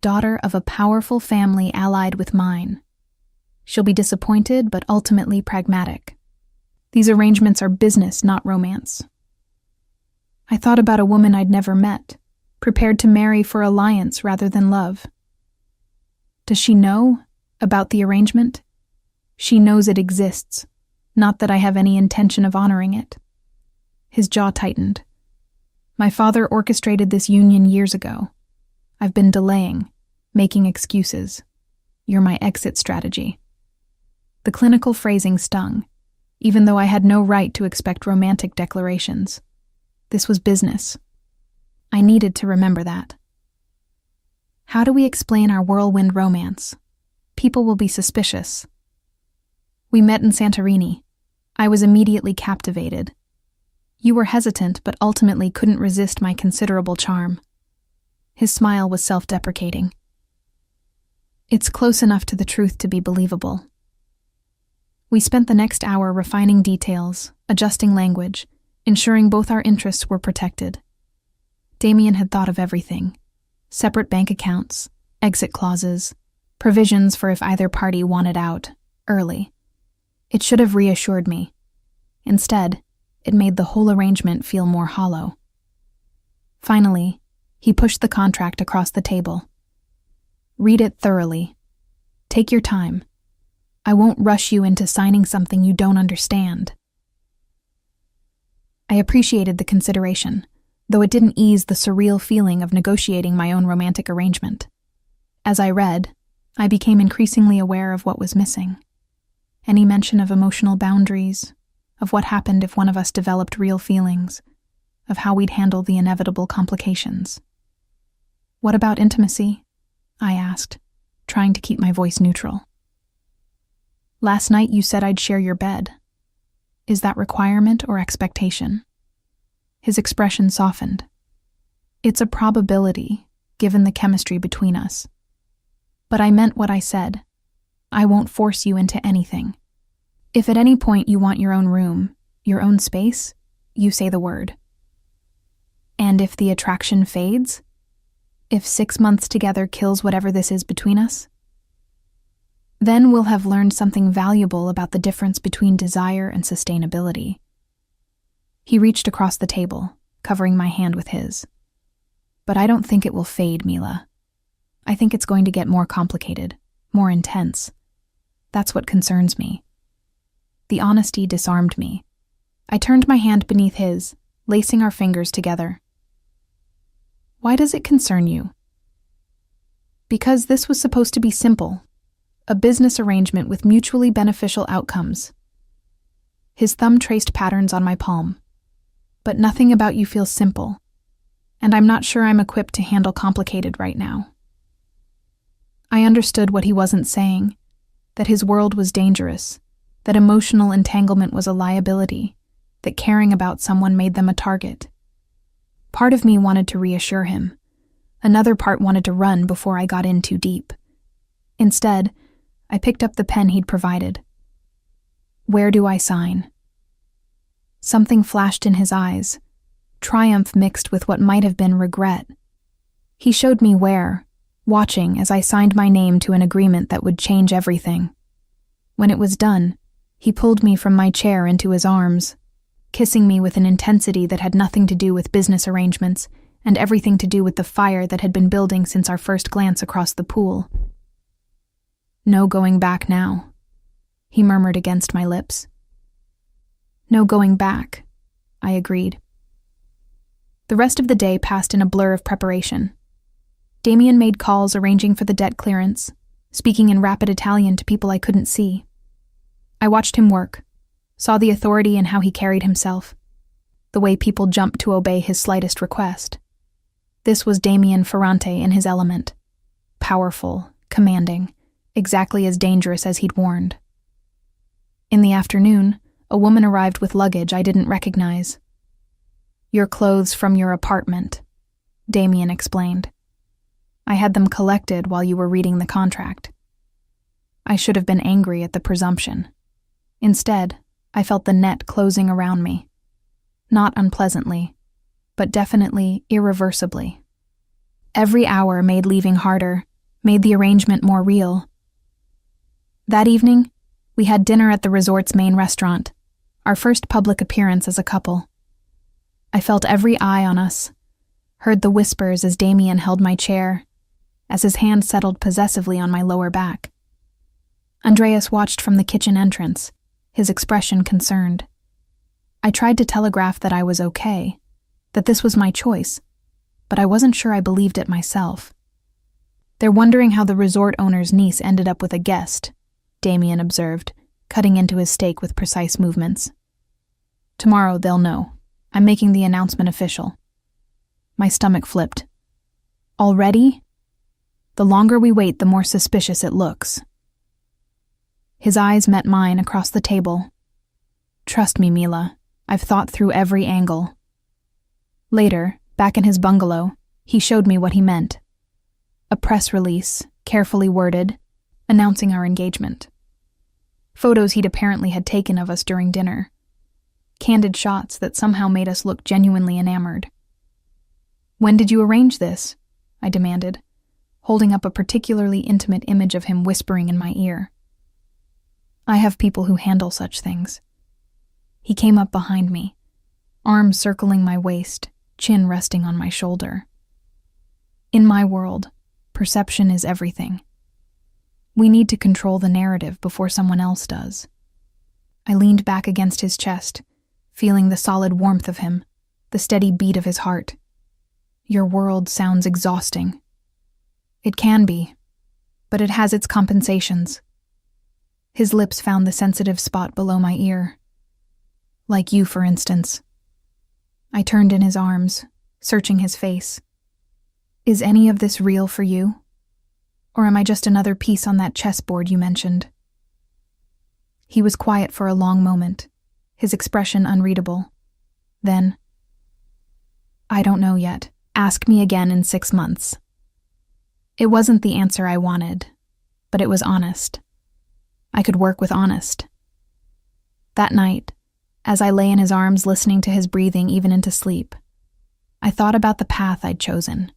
Daughter of a powerful family allied with mine. She'll be disappointed, but ultimately pragmatic. These arrangements are business, not romance. I thought about a woman I'd never met, prepared to marry for alliance rather than love. Does she know about the arrangement? She knows it exists, not that I have any intention of honoring it. His jaw tightened. My father orchestrated this union years ago. I've been delaying, making excuses. You're my exit strategy. The clinical phrasing stung, even though I had no right to expect romantic declarations. This was business. I needed to remember that. How do we explain our whirlwind romance? People will be suspicious. We met in Santorini. I was immediately captivated. You were hesitant, but ultimately couldn't resist my considerable charm. His smile was self-deprecating. It's close enough to the truth to be believable. We spent the next hour refining details, adjusting language, ensuring both our interests were protected. Damien had thought of everything. Separate bank accounts, exit clauses, provisions for if either party wanted out, early. It should have reassured me. Instead, it made the whole arrangement feel more hollow. Finally, he pushed the contract across the table. Read it thoroughly. Take your time. I won't rush you into signing something you don't understand. I appreciated the consideration, though it didn't ease the surreal feeling of negotiating my own romantic arrangement. As I read, I became increasingly aware of what was missing. Any mention of emotional boundaries, of what happened if one of us developed real feelings, of how we'd handle the inevitable complications. "What about intimacy?" I asked, trying to keep my voice neutral. "Last night you said I'd share your bed. Is that requirement or expectation?" His expression softened. "It's a probability, given the chemistry between us. But I meant what I said. I won't force you into anything. If at any point you want your own room, your own space, you say the word. And if the attraction fades? If 6 months together kills whatever this is between us? Then we'll have learned something valuable about the difference between desire and sustainability." He reached across the table, covering my hand with his. "But I don't think it will fade, Mila. I think it's going to get more complicated, more intense. That's what concerns me." The honesty disarmed me. I turned my hand beneath his, lacing our fingers together. "Why does it concern you?" "Because this was supposed to be simple. A business arrangement with mutually beneficial outcomes." His thumb traced patterns on my palm. "But nothing about you feels simple. And I'm not sure I'm equipped to handle complicated right now." I understood what he wasn't saying, that his world was dangerous, that emotional entanglement was a liability, that caring about someone made them a target. Part of me wanted to reassure him. Another part wanted to run before I got in too deep. Instead, I picked up the pen he'd provided. "Where do I sign?" Something flashed in his eyes, triumph mixed with what might have been regret. He showed me where, watching as I signed my name to an agreement that would change everything. When it was done, he pulled me from my chair into his arms, kissing me with an intensity that had nothing to do with business arrangements and everything to do with the fire that had been building since our first glance across the pool. "No going back now," he murmured against my lips. "No going back," I agreed. The rest of the day passed in a blur of preparation. Damien made calls arranging for the debt clearance, speaking in rapid Italian to people I couldn't see. I watched him work, saw the authority in how he carried himself, the way people jumped to obey his slightest request. This was Damien Ferrante in his element. Powerful, commanding, exactly as dangerous as he'd warned. In the afternoon, a woman arrived with luggage I didn't recognize. "Your clothes from your apartment," Damien explained. "I had them collected while you were reading the contract." I should have been angry at the presumption. Instead, I felt the net closing around me. Not unpleasantly, but definitely irreversibly. Every hour made leaving harder, made the arrangement more real. That evening, we had dinner at the resort's main restaurant, our first public appearance as a couple. I felt every eye on us, heard the whispers as Damien held my chair, as his hand settled possessively on my lower back. Andreas watched from the kitchen entrance, his expression concerned. I tried to telegraph that I was okay, that this was my choice, but I wasn't sure I believed it myself. "They're wondering how the resort owner's niece ended up with a guest," Damien observed, cutting into his steak with precise movements. "Tomorrow they'll know. I'm making the announcement official." My stomach flipped. "Already? The longer we wait, the more suspicious it looks." His eyes met mine across the table. "Trust me, Mila. I've thought through every angle." Later, back in his bungalow, he showed me what he meant. A press release, carefully worded, announcing our engagement. Photos he'd apparently had taken of us during dinner. Candid shots that somehow made us look genuinely enamored. "When did you arrange this?" I demanded, holding up a particularly intimate image of him whispering in my ear. "I have people who handle such things." He came up behind me, arms circling my waist, chin resting on my shoulder. "In my world, perception is everything. We need to control the narrative before someone else does." I leaned back against his chest, feeling the solid warmth of him, the steady beat of his heart. "Your world sounds exhausting." "It can be, but it has its compensations." His lips found the sensitive spot below my ear. Like you, for instance. I turned in his arms, searching his face. Is any of this real for you? Or am I just another piece on that chessboard you mentioned? He was quiet for a long moment, his expression unreadable. Then, I don't know yet. Ask me again in 6 months. It wasn't the answer I wanted, but it was honest. I could work with honest. That night, as I lay in his arms listening to his breathing even into sleep, I thought about the path I'd chosen.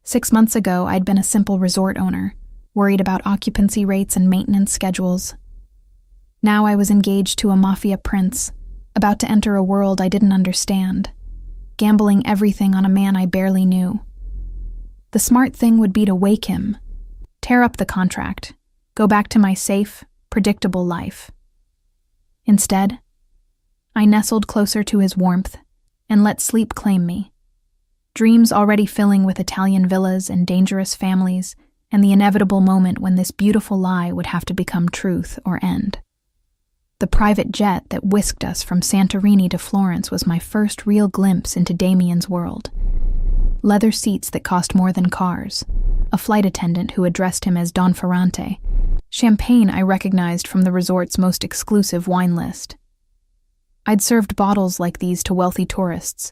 6 months ago, I'd been a simple resort owner, worried about occupancy rates and maintenance schedules. Now I was engaged to a mafia prince, about to enter a world I didn't understand, gambling everything on a man I barely knew. The smart thing would be to wake him, tear up the contract, go back to my safe, predictable life. Instead, I nestled closer to his warmth and let sleep claim me. Dreams already filling with Italian villas and dangerous families, and the inevitable moment when this beautiful lie would have to become truth or end. The private jet that whisked us from Santorini to Florence was my first real glimpse into Damien's world. Leather seats that cost more than cars, a flight attendant who addressed him as Don Ferrante, champagne I recognized from the resort's most exclusive wine list. I'd served bottles like these to wealthy tourists.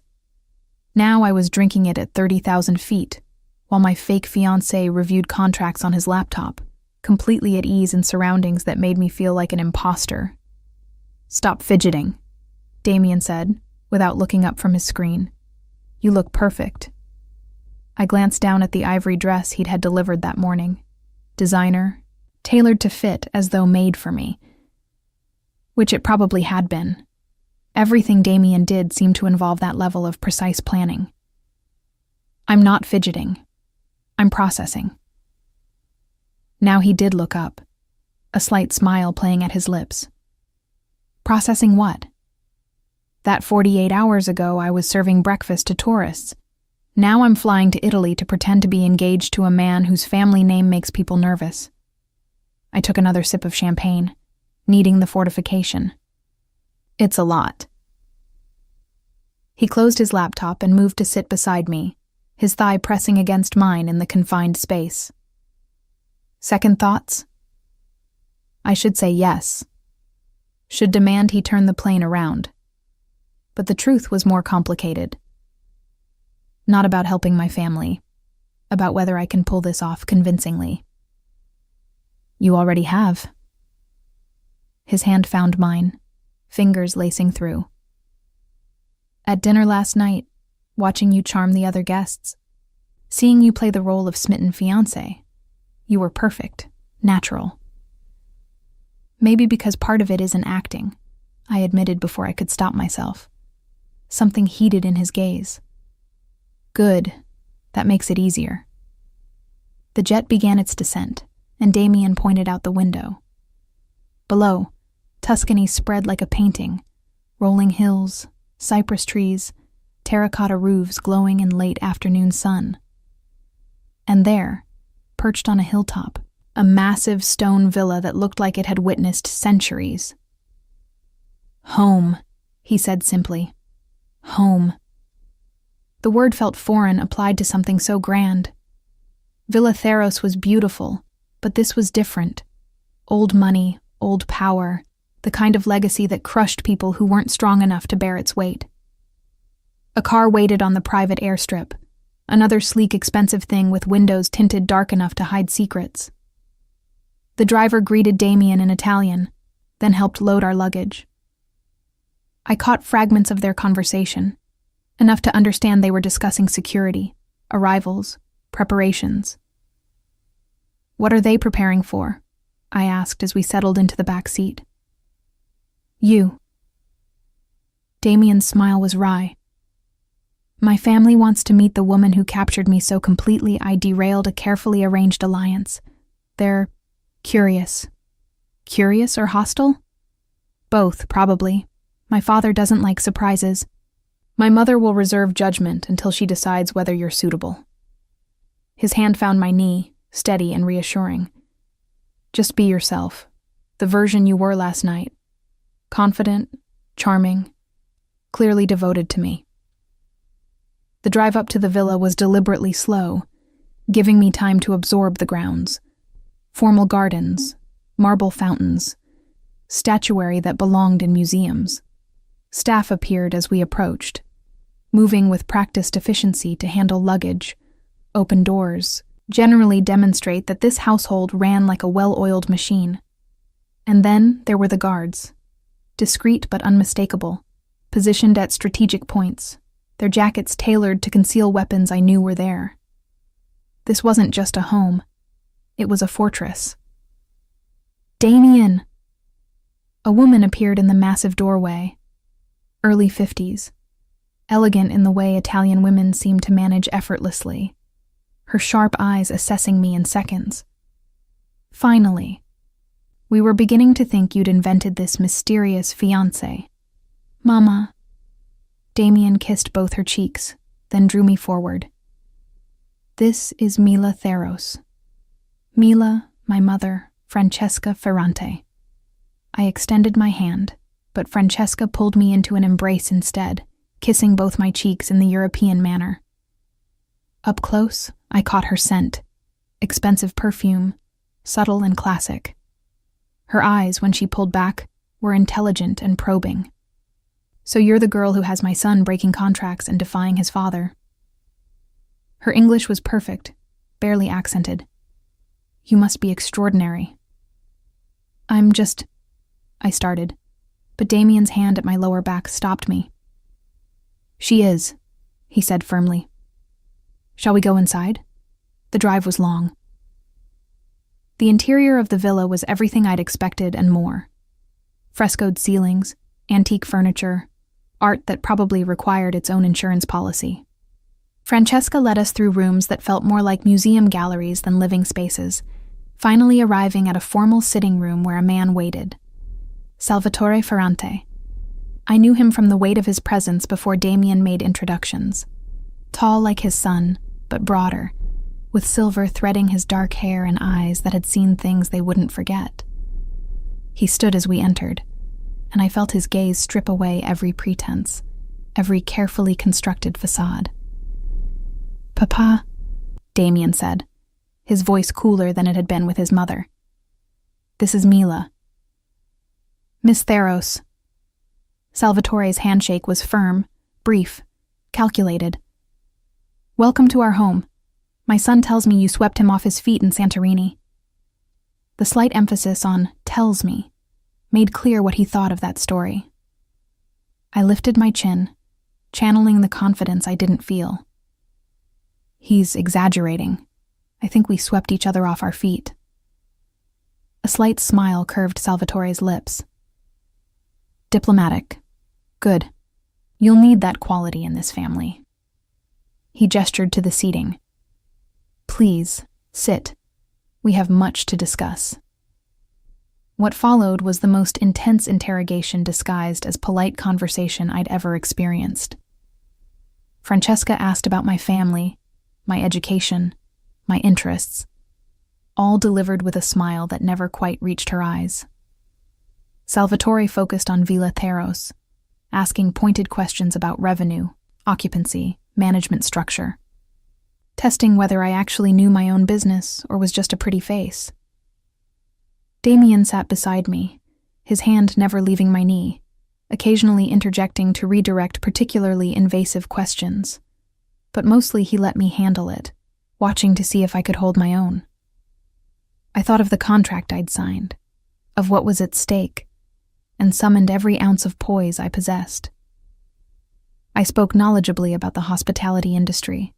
Now I was drinking it at 30,000 feet, while my fake fiancé reviewed contracts on his laptop, completely at ease in surroundings that made me feel like an imposter. Stop fidgeting, Damien said, without looking up from his screen. You look perfect. I glanced down at the ivory dress he'd had delivered that morning. Designer, tailored to fit as though made for me. Which it probably had been. Everything Damien did seemed to involve that level of precise planning. I'm not fidgeting. I'm processing. Now he did look up, a slight smile playing at his lips. Processing what? That 48 hours ago I was serving breakfast to tourists. Now I'm flying to Italy to pretend to be engaged to a man whose family name makes people nervous. I took another sip of champagne, needing the fortification. It's a lot. He closed his laptop and moved to sit beside me, his thigh pressing against mine in the confined space. Second thoughts? I should say yes. Should demand he turn the plane around. But the truth was more complicated. Not about helping my family, about whether I can pull this off convincingly. You already have. His hand found mine, fingers lacing through. At dinner last night, watching you charm the other guests, seeing you play the role of smitten fiancé, you were perfect, natural. Maybe because part of it isn't acting, I admitted before I could stop myself. Something heated in his gaze. Good, that makes it easier. The jet began its descent, and Damien pointed out the window. Below, Tuscany spread like a painting, rolling hills, cypress trees, terracotta roofs glowing in late afternoon sun. And there, perched on a hilltop, a massive stone villa that looked like it had witnessed centuries. Home, he said simply. Home. The word felt foreign applied to something so grand. Villa Theros was beautiful, but this was different. Old money, old power, the kind of legacy that crushed people who weren't strong enough to bear its weight. A car waited on the private airstrip, another sleek, expensive thing with windows tinted dark enough to hide secrets. The driver greeted Damien in Italian, then helped load our luggage. I caught fragments of their conversation, enough to understand they were discussing security, arrivals, preparations. What are they preparing for? I asked as we settled into the back seat. You. Damien's smile was wry. My family wants to meet the woman who captured me so completely I derailed a carefully arranged alliance. They're curious. Curious or hostile? Both, probably. My father doesn't like surprises. My mother will reserve judgment until she decides whether you're suitable. His hand found my knee, steady and reassuring. Just be yourself, the version you were last night. Confident, charming, clearly devoted to me. The drive up to the villa was deliberately slow, giving me time to absorb the grounds. Formal gardens, marble fountains, statuary that belonged in museums. Staff appeared as we approached, moving with practiced efficiency to handle luggage. Open doors generally demonstrate that this household ran like a well-oiled machine. And then there were the guards, discreet but unmistakable, positioned at strategic points, their jackets tailored to conceal weapons I knew were there. This wasn't just a home. It was a fortress. "Damien!" A woman appeared in the massive doorway, early 50s, elegant in the way Italian women seem to manage effortlessly, her sharp eyes assessing me in seconds. "Finally. We were beginning to think you'd invented this mysterious fiancé." "Mama." Damien kissed both her cheeks, then drew me forward. "This is Mila Theros. Mila, my mother, Francesca Ferrante." I extended my hand, but Francesca pulled me into an embrace instead, kissing both my cheeks in the European manner. Up close, I caught her scent, expensive perfume, subtle and classic. Her eyes, when she pulled back, were intelligent and probing. "So you're the girl who has my son breaking contracts and defying his father." Her English was perfect, barely accented. "You must be extraordinary." I started, but Damien's hand at my lower back stopped me. "She is," he said firmly. "Shall we go inside?" The drive was long. The interior of the villa was everything I'd expected and more. Frescoed ceilings, antique furniture, art that probably required its own insurance policy. Francesca led us through rooms that felt more like museum galleries than living spaces, finally arriving at a formal sitting room where a man waited. Salvatore Ferrante. I knew him from the weight of his presence before Damien made introductions. Tall like his son, but broader, with silver threading his dark hair and eyes that had seen things they wouldn't forget. He stood as we entered, and I felt his gaze strip away every pretense, every carefully constructed facade. "Papa," Damien said, his voice cooler than it had been with his mother. "This is Mila." "Miss Theros." Salvatore's handshake was firm, brief, calculated. "Welcome to our home. My son tells me you swept him off his feet in Santorini." The slight emphasis on "tells me" made clear what he thought of that story. I lifted my chin, channeling the confidence I didn't feel. "He's exaggerating. I think we swept each other off our feet." A slight smile curved Salvatore's lips. "Diplomatic. Good. You'll need that quality in this family." He gestured to the seating. "Please, sit. We have much to discuss." What followed was the most intense interrogation disguised as polite conversation I'd ever experienced. Francesca asked about my family, my education, my interests, all delivered with a smile that never quite reached her eyes. Salvatore focused on Villa Theros, asking pointed questions about revenue, occupancy, management structure, testing whether I actually knew my own business or was just a pretty face. Damien sat beside me, his hand never leaving my knee, occasionally interjecting to redirect particularly invasive questions. But mostly he let me handle it, watching to see if I could hold my own. I thought of the contract I'd signed, of what was at stake, and summoned every ounce of poise I possessed. I spoke knowledgeably about the hospitality industry,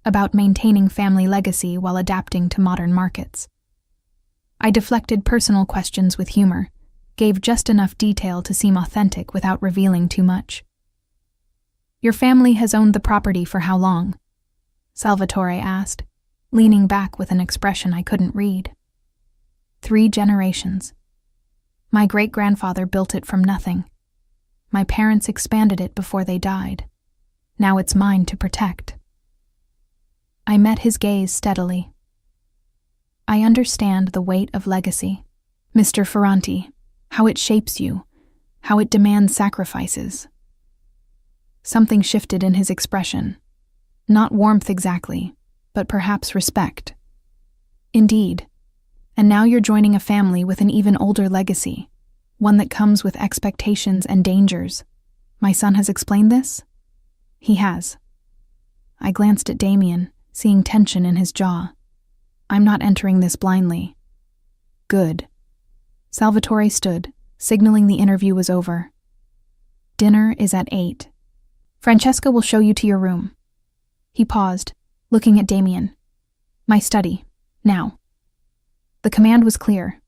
about maintaining family legacy while adapting to modern markets. I deflected personal questions with humor, gave just enough detail to seem authentic without revealing too much. "Your family has owned the property for how long?" Salvatore asked, leaning back with an expression I couldn't read. 3 generations. My great-grandfather built it from nothing. My parents expanded it before they died. Now it's mine to protect. I met his gaze steadily. "I understand the weight of legacy, Mr. Ferrante, how it shapes you, how it demands sacrifices. Something shifted in his expression. Not warmth exactly, but perhaps respect. Indeed. And now you're joining a family with an even older legacy, one that comes with expectations and dangers. My son has explained this? He has. I glanced at Damien, seeing tension in his jaw. I'm not entering this blindly. Good. Salvatore stood, signaling the interview was over. Dinner is at 8. Francesca will show you to your room. He paused, looking at Damien. My study. Now. The command was clear.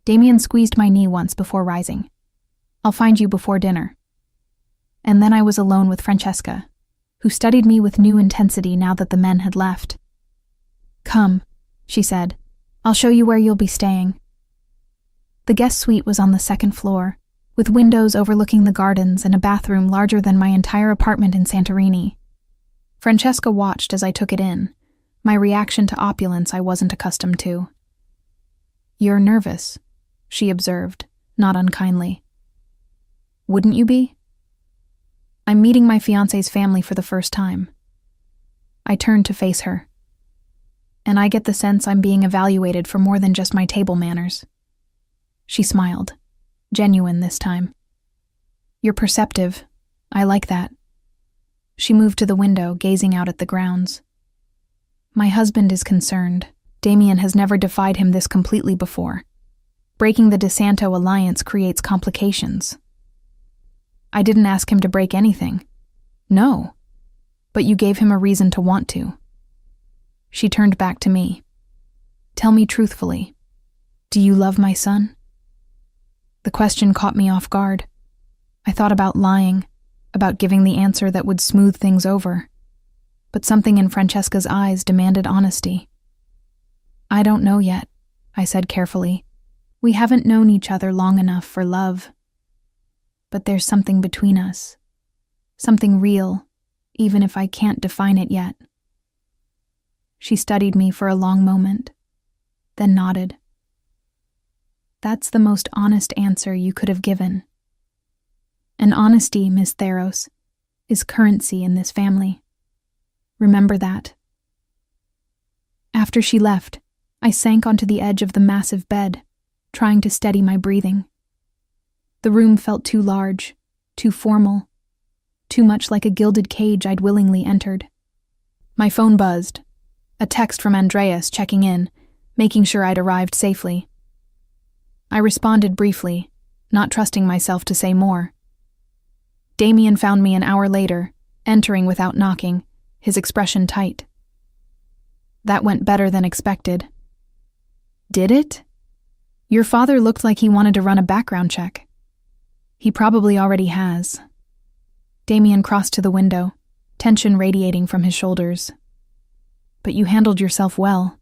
Damien squeezed my knee once before rising. I'll find you before dinner. And then I was alone with Francesca, who studied me with new intensity now that the men had left. Come, she said. I'll show you where you'll be staying. The guest suite was on the second floor, with windows overlooking the gardens and a bathroom larger than my entire apartment in Santorini. Francesca watched as I took it in, my reaction to opulence I wasn't accustomed to. You're nervous, she observed, not unkindly. Wouldn't you be? I'm meeting my fiancé's family for the first time. I turned to face her. And I get the sense I'm being evaluated for more than just my table manners. She smiled, genuine this time. You're perceptive. I like that. She moved to the window, gazing out at the grounds. My husband is concerned. Damien has never defied him this completely before. Breaking the DeSanto alliance creates complications. I didn't ask him to break anything. No. But you gave him a reason to want to. She turned back to me. Tell me truthfully, do you love my son? The question caught me off guard. I thought about lying, about giving the answer that would smooth things over. But something in Francesca's eyes demanded honesty. I don't know yet, I said carefully. We haven't known each other long enough for love. But there's something between us. Something real, even if I can't define it yet. She studied me for a long moment, then nodded. That's the most honest answer you could have given. And honesty, Miss Theros, is currency in this family. Remember that. After she left, I sank onto the edge of the massive bed, trying to steady my breathing. The room felt too large, too formal, too much like a gilded cage I'd willingly entered. My phone buzzed, a text from Andreas checking in, making sure I'd arrived safely. I responded briefly, not trusting myself to say more. Damien found me an hour later, entering without knocking, his expression tight. That went better than expected. Did it? Your father looked like he wanted to run a background check. He probably already has. Damien crossed to the window, tension radiating from his shoulders. But you handled yourself well.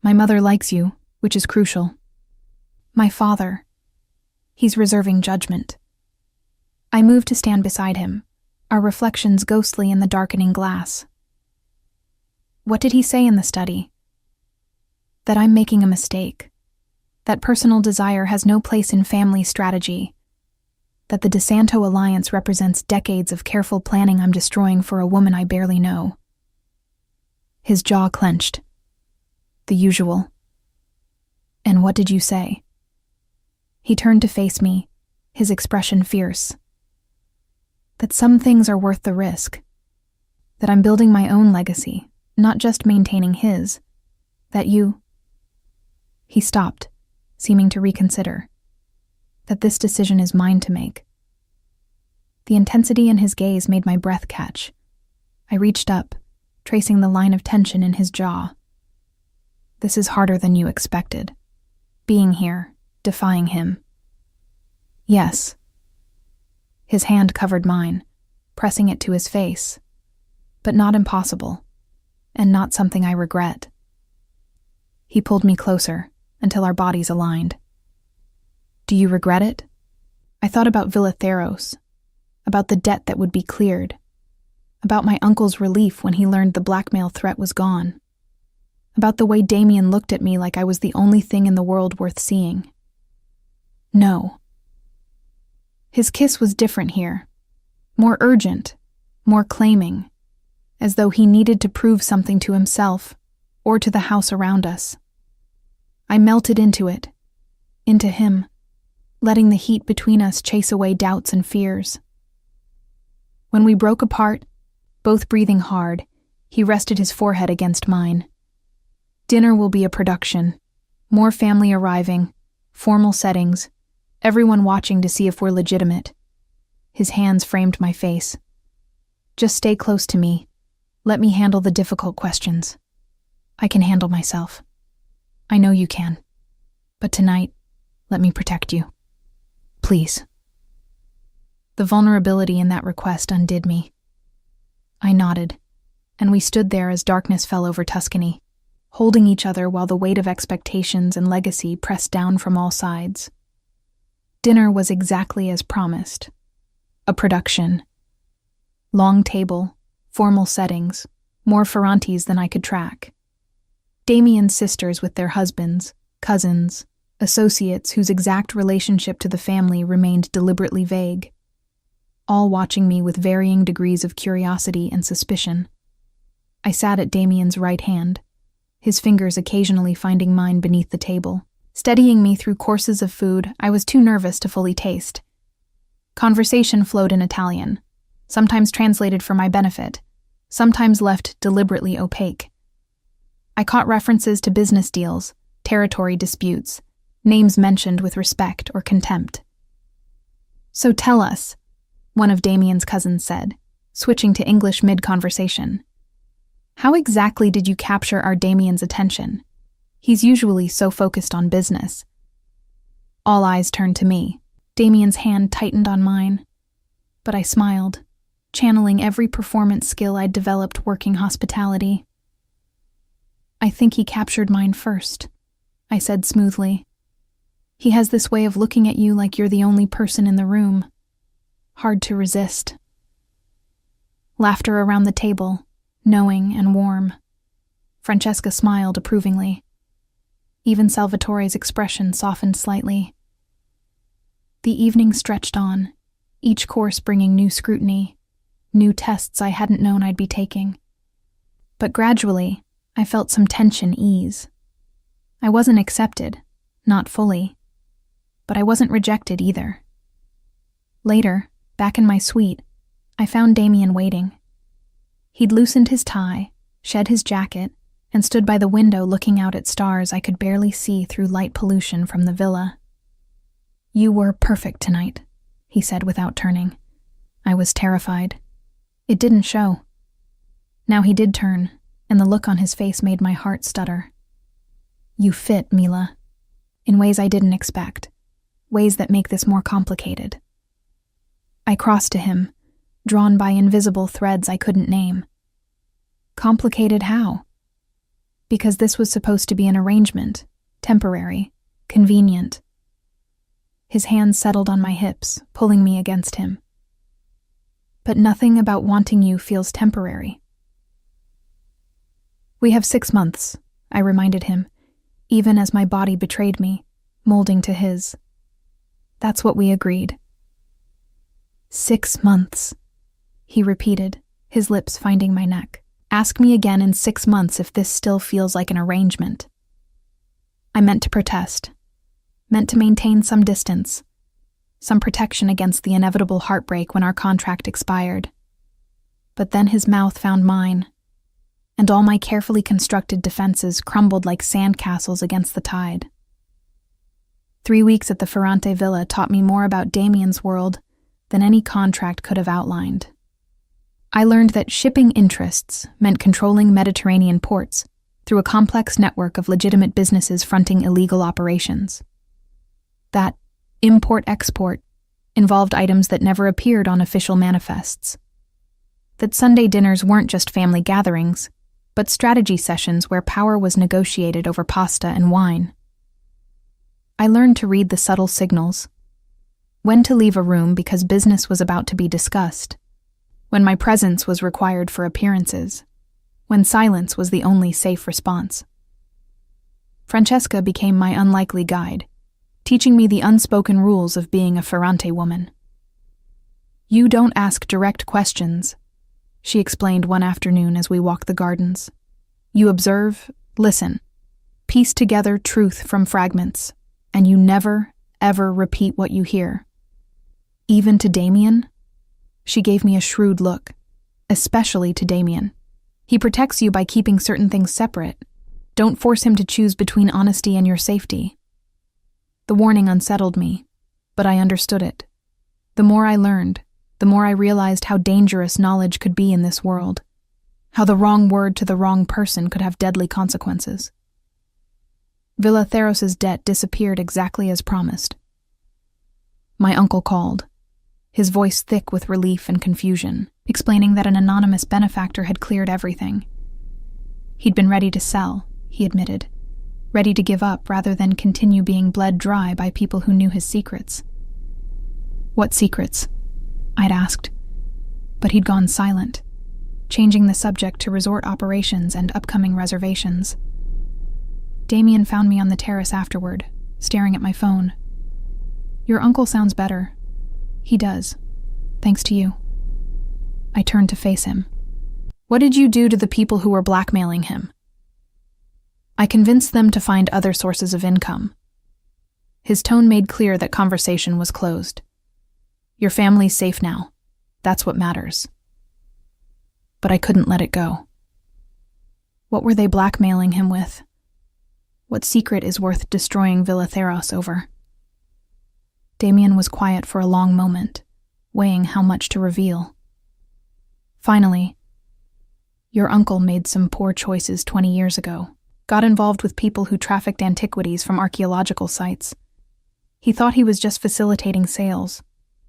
My mother likes you, which is crucial. My father. He's reserving judgment. I moved to stand beside him, our reflections ghostly in the darkening glass. What did he say in the study? That I'm making a mistake. That personal desire has no place in family strategy. That the DeSanto alliance represents decades of careful planning I'm destroying for a woman I barely know. His jaw clenched. The usual. And what did you say? He turned to face me, his expression fierce. That some things are worth the risk. That I'm building my own legacy, not just maintaining his. That you... He stopped, seeming to reconsider. That this decision is mine to make. The intensity in his gaze made my breath catch. I reached up, tracing the line of tension in his jaw. This is harder than you expected. Being here, defying him. Yes. His hand covered mine, pressing it to his face. But not impossible, and not something I regret. He pulled me closer, until our bodies aligned. Do you regret it? I thought about Villa Theros, about the debt that would be cleared, about my uncle's relief when he learned the blackmail threat was gone, about the way Damien looked at me like I was the only thing in the world worth seeing. No. His kiss was different here, more urgent, more claiming, as though he needed to prove something to himself or to the house around us. I melted into it, into him, letting the heat between us chase away doubts and fears. When we broke apart, both breathing hard, he rested his forehead against mine. Dinner will be a production, more family arriving, formal settings, everyone watching to see if we're legitimate. His hands framed my face. Just stay close to me. Let me handle the difficult questions. I can handle myself. I know you can. But tonight, let me protect you. Please. The vulnerability in that request undid me. I nodded, and we stood there as darkness fell over Tuscany, holding each other while the weight of expectations and legacy pressed down from all sides. Dinner was exactly as promised. A production. Long table, formal settings, more Ferrantes than I could track. Damien's sisters with their husbands, cousins, associates whose exact relationship to the family remained deliberately vague, all watching me with varying degrees of curiosity and suspicion. I sat at Damien's right hand, his fingers occasionally finding mine beneath the table, steadying me through courses of food I was too nervous to fully taste. Conversation flowed in Italian, sometimes translated for my benefit, sometimes left deliberately opaque. I caught references to business deals, territory disputes, names mentioned with respect or contempt. "So tell us," one of Damien's cousins said, switching to English mid-conversation. "How exactly did you capture our Damien's attention? He's usually so focused on business." All eyes turned to me. Damien's hand tightened on mine, but I smiled, channeling every performance skill I'd developed working hospitality. "I think he captured mine first," I said smoothly. "He has this way of looking at you like you're the only person in the room. Hard to resist." Laughter around the table, knowing and warm. Francesca smiled approvingly. Even Salvatore's expression softened slightly. The evening stretched on, each course bringing new scrutiny, new tests I hadn't known I'd be taking. But gradually, I felt some tension ease. I wasn't accepted, not fully, but I wasn't rejected either. Later, back in my suite, I found Damien waiting. He'd loosened his tie, shed his jacket, and stood by the window looking out at stars I could barely see through light pollution from the villa. "You were perfect tonight," he said without turning. I was terrified. It didn't show. Now he did turn, and the look on his face made my heart stutter. "You fit, Mila, in ways I didn't expect, ways that make this more complicated." I crossed to him, drawn by invisible threads I couldn't name. Complicated how? Because this was supposed to be an arrangement, temporary, convenient. His hands settled on my hips, pulling me against him. "But nothing about wanting you feels temporary." "We have 6 months," I reminded him, even as my body betrayed me, molding to his. "That's what we agreed." 6 months, he repeated, his lips finding my neck. "Ask me again in 6 months if this still feels like an arrangement." I meant to protest, meant to maintain some distance, some protection against the inevitable heartbreak when our contract expired. But then his mouth found mine, and all my carefully constructed defenses crumbled like sandcastles against the tide. 3 weeks at the Ferrante Villa taught me more about Damien's world than any contract could have outlined. I learned that shipping interests meant controlling Mediterranean ports through a complex network of legitimate businesses fronting illegal operations. That import-export involved items that never appeared on official manifests. That Sunday dinners weren't just family gatherings, but strategy sessions where power was negotiated over pasta and wine. I learned to read the subtle signals. When to leave a room because business was about to be discussed. When my presence was required for appearances. When silence was the only safe response. Francesca became my unlikely guide, teaching me the unspoken rules of being a Ferrante woman. You don't ask direct questions, she explained one afternoon as we walked the gardens. You observe, listen, piece together truth from fragments, and you never, ever repeat what you hear. Even to Damien? She gave me a shrewd look. Especially to Damien. He protects you by keeping certain things separate. Don't force him to choose between honesty and your safety. The warning unsettled me, but I understood it. The more I learned, the more I realized how dangerous knowledge could be in this world. How the wrong word to the wrong person could have deadly consequences. Villa Theros's debt disappeared exactly as promised. My uncle called, his voice thick with relief and confusion, explaining that an anonymous benefactor had cleared everything. He'd been ready to sell, he admitted, ready to give up rather than continue being bled dry by people who knew his secrets. What secrets? I'd asked, but he'd gone silent, changing the subject to resort operations and upcoming reservations. Damien found me on the terrace afterward, staring at my phone. Your uncle sounds better. He does, thanks to you. I turned to face him. What did you do to the people who were blackmailing him? I convinced them to find other sources of income. His tone made clear that conversation was closed. Your family's safe now. That's what matters. But I couldn't let it go. What were they blackmailing him with? What secret is worth destroying Villa Theros over? Damien was quiet for a long moment, weighing how much to reveal. Finally, your uncle made some poor choices 20 years ago, got involved with people who trafficked antiquities from archaeological sites. He thought he was just facilitating sales,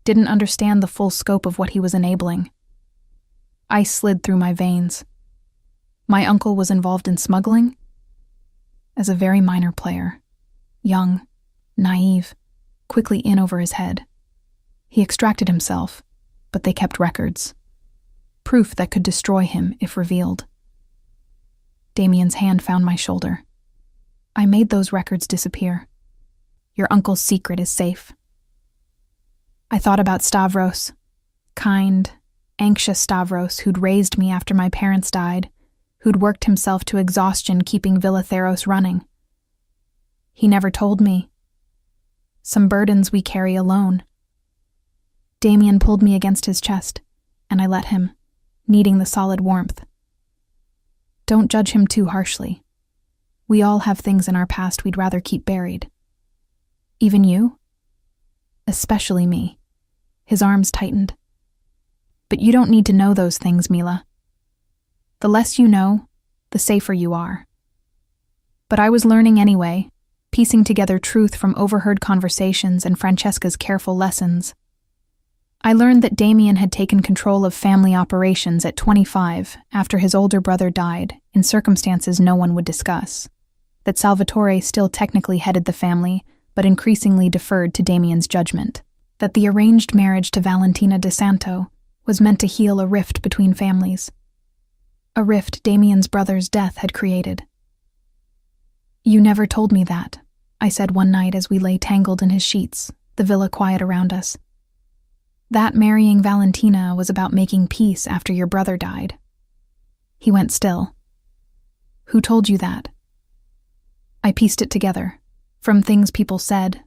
didn't understand the full scope of what he was enabling. Ice slid through my veins. My uncle was involved in smuggling? As a very minor player, young, naive, quickly in over his head. He extracted himself, but they kept records. Proof that could destroy him if revealed. Damien's hand found my shoulder. I made those records disappear. Your uncle's secret is safe. I thought about Stavros, kind, anxious Stavros who'd raised me after my parents died, who'd worked himself to exhaustion keeping Villa Theros running. He never told me. Some burdens we carry alone. Damien pulled me against his chest, and I let him, needing the solid warmth. Don't judge him too harshly. We all have things in our past we'd rather keep buried. Even you? Especially me. His arms tightened. But you don't need to know those things, Mila. The less you know, the safer you are. But I was learning anyway, piecing together truth from overheard conversations and Francesca's careful lessons. I learned that Damien had taken control of family operations at 25 after his older brother died in circumstances no one would discuss, that Salvatore still technically headed the family but increasingly deferred to Damien's judgment, that the arranged marriage to Valentina De Santo was meant to heal a rift between families, a rift Damien's brother's death had created. You never told me that, I said one night as we lay tangled in his sheets, the villa quiet around us. That marrying Valentina was about making peace after your brother died. He went still. Who told you that? I pieced it together, from things people said,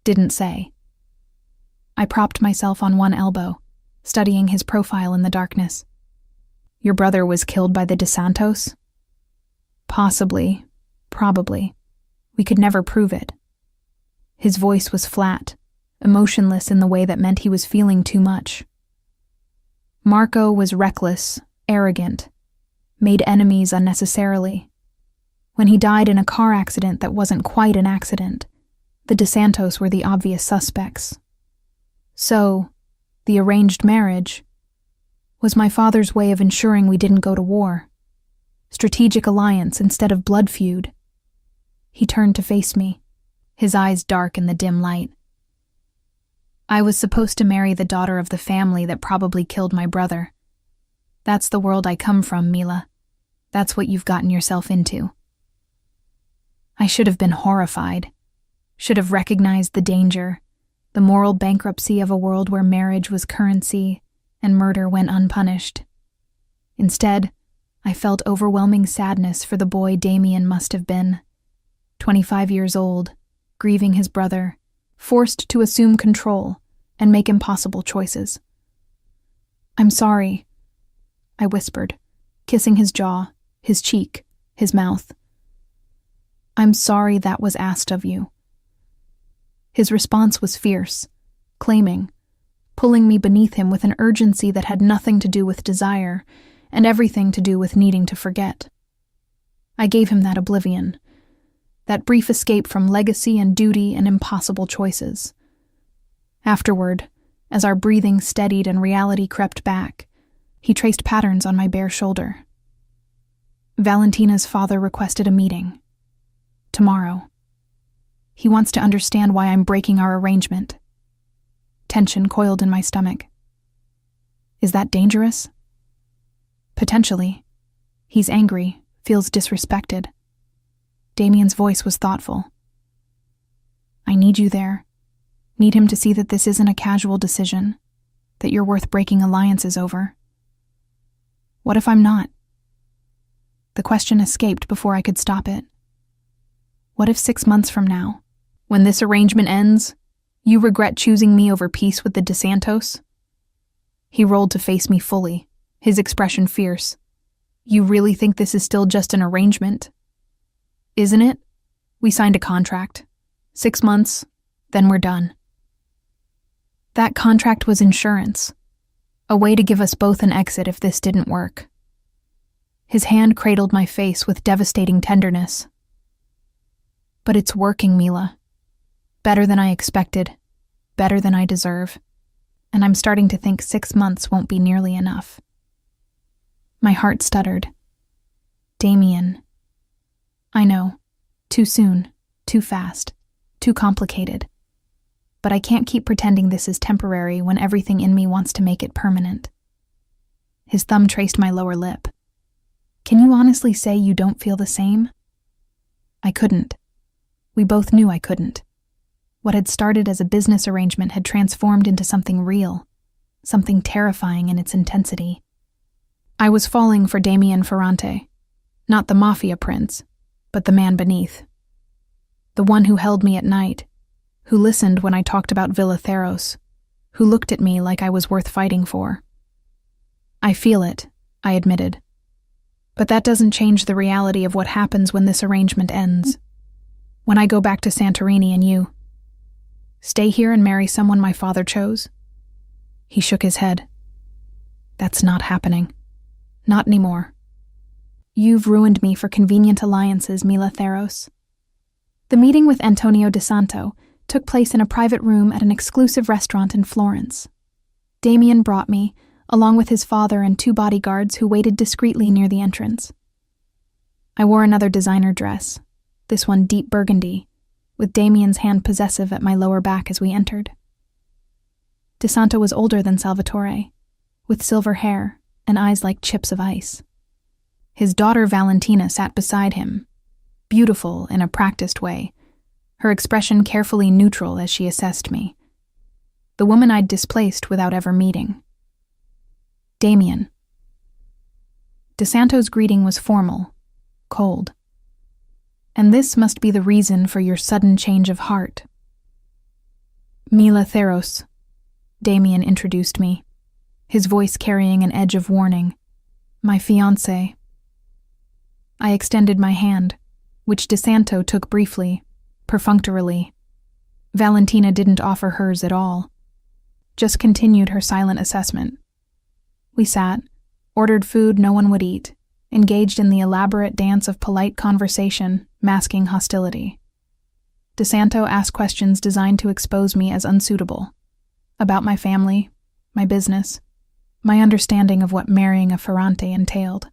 didn't say. I propped myself on one elbow, studying his profile in the darkness. Your brother was killed by the De Santos? Possibly, probably. We could never prove it. His voice was flat, emotionless in the way that meant he was feeling too much. Marco was reckless, arrogant, made enemies unnecessarily. When he died in a car accident that wasn't quite an accident, the De Santos were the obvious suspects. So, the arranged marriage was my father's way of ensuring we didn't go to war. Strategic alliance instead of blood feud. He turned to face me, his eyes dark in the dim light. I was supposed to marry the daughter of the family that probably killed my brother. That's the world I come from, Mila. That's what you've gotten yourself into. I should have been horrified, should have recognized the danger, the moral bankruptcy of a world where marriage was currency and murder went unpunished. Instead, I felt overwhelming sadness for the boy Damien must have been. 25 years old, grieving his brother, forced to assume control and make impossible choices. "I'm sorry," I whispered, kissing his jaw, his cheek, his mouth. "I'm sorry that was asked of you." His response was fierce, claiming, pulling me beneath him with an urgency that had nothing to do with desire and everything to do with needing to forget. I gave him that oblivion, that brief escape from legacy and duty and impossible choices. Afterward, as our breathing steadied and reality crept back, he traced patterns on my bare shoulder. "Valentina's father requested a meeting. Tomorrow. He wants to understand why I'm breaking our arrangement." Tension coiled in my stomach. "Is that dangerous?" "Potentially. He's angry, feels disrespected." Damien's voice was thoughtful. "I need you there. Need him to see that this isn't a casual decision, that you're worth breaking alliances over." "What if I'm not?" The question escaped before I could stop it. "What if 6 months from now, when this arrangement ends, you regret choosing me over peace with the DeSantos?" He rolled to face me fully, his expression fierce. "You really think this is still just an arrangement? Isn't it? We signed a contract. 6 months, then we're done." That contract was insurance, a way to give us both an exit if this didn't work. His hand cradled my face with devastating tenderness. "But it's working, Mila. Better than I expected, better than I deserve, and I'm starting to think 6 months won't be nearly enough." My heart stuttered. "Damien. I know. Too soon, too fast, too complicated. But I can't keep pretending this is temporary when everything in me wants to make it permanent." His thumb traced my lower lip. "Can you honestly say you don't feel the same?" I couldn't. We both knew I couldn't. What had started as a business arrangement had transformed into something real, something terrifying in its intensity. I was falling for Damien Ferrante, not the Mafia prince, but the man beneath. The one who held me at night, who listened when I talked about Villa Theros, who looked at me like I was worth fighting for. "I feel it," I admitted. "But that doesn't change the reality of what happens when this arrangement ends. When I go back to Santorini and you stay here and marry someone my father chose?" He shook his head. "That's not happening. Not anymore. You've ruined me for convenient alliances, Mila Theros." The meeting with Antonio DeSanto took place in a private room at an exclusive restaurant in Florence. Damien brought me, along with his father and 2 bodyguards who waited discreetly near the entrance. I wore another designer dress, this one deep burgundy, with Damien's hand possessive at my lower back as we entered. DeSanto was older than Salvatore, with silver hair and eyes like chips of ice. His daughter Valentina sat beside him, beautiful in a practiced way, her expression carefully neutral as she assessed me. The woman I'd displaced without ever meeting. "Damien." DeSanto's greeting was formal, cold. "And this must be the reason for your sudden change of heart." "Mila Theros," Damien introduced me, his voice carrying an edge of warning. "My fiancé." I extended my hand, which DeSanto took briefly, perfunctorily. Valentina didn't offer hers at all, just continued her silent assessment. We sat, ordered food no one would eat, engaged in the elaborate dance of polite conversation, masking hostility. DeSanto asked questions designed to expose me as unsuitable, about my family, my business, my understanding of what marrying a Ferrante entailed.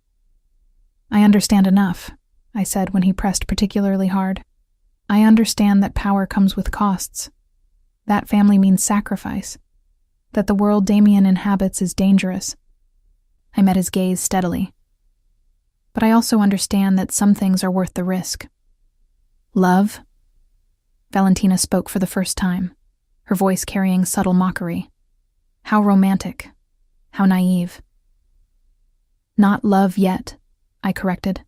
"I understand enough," I said when he pressed particularly hard. "I understand that power comes with costs. That family means sacrifice. That the world Damien inhabits is dangerous." I met his gaze steadily. "But I also understand that some things are worth the risk." "Love?" Valentina spoke for the first time, her voice carrying subtle mockery. How romantic. How naive. Not love yet, I corrected,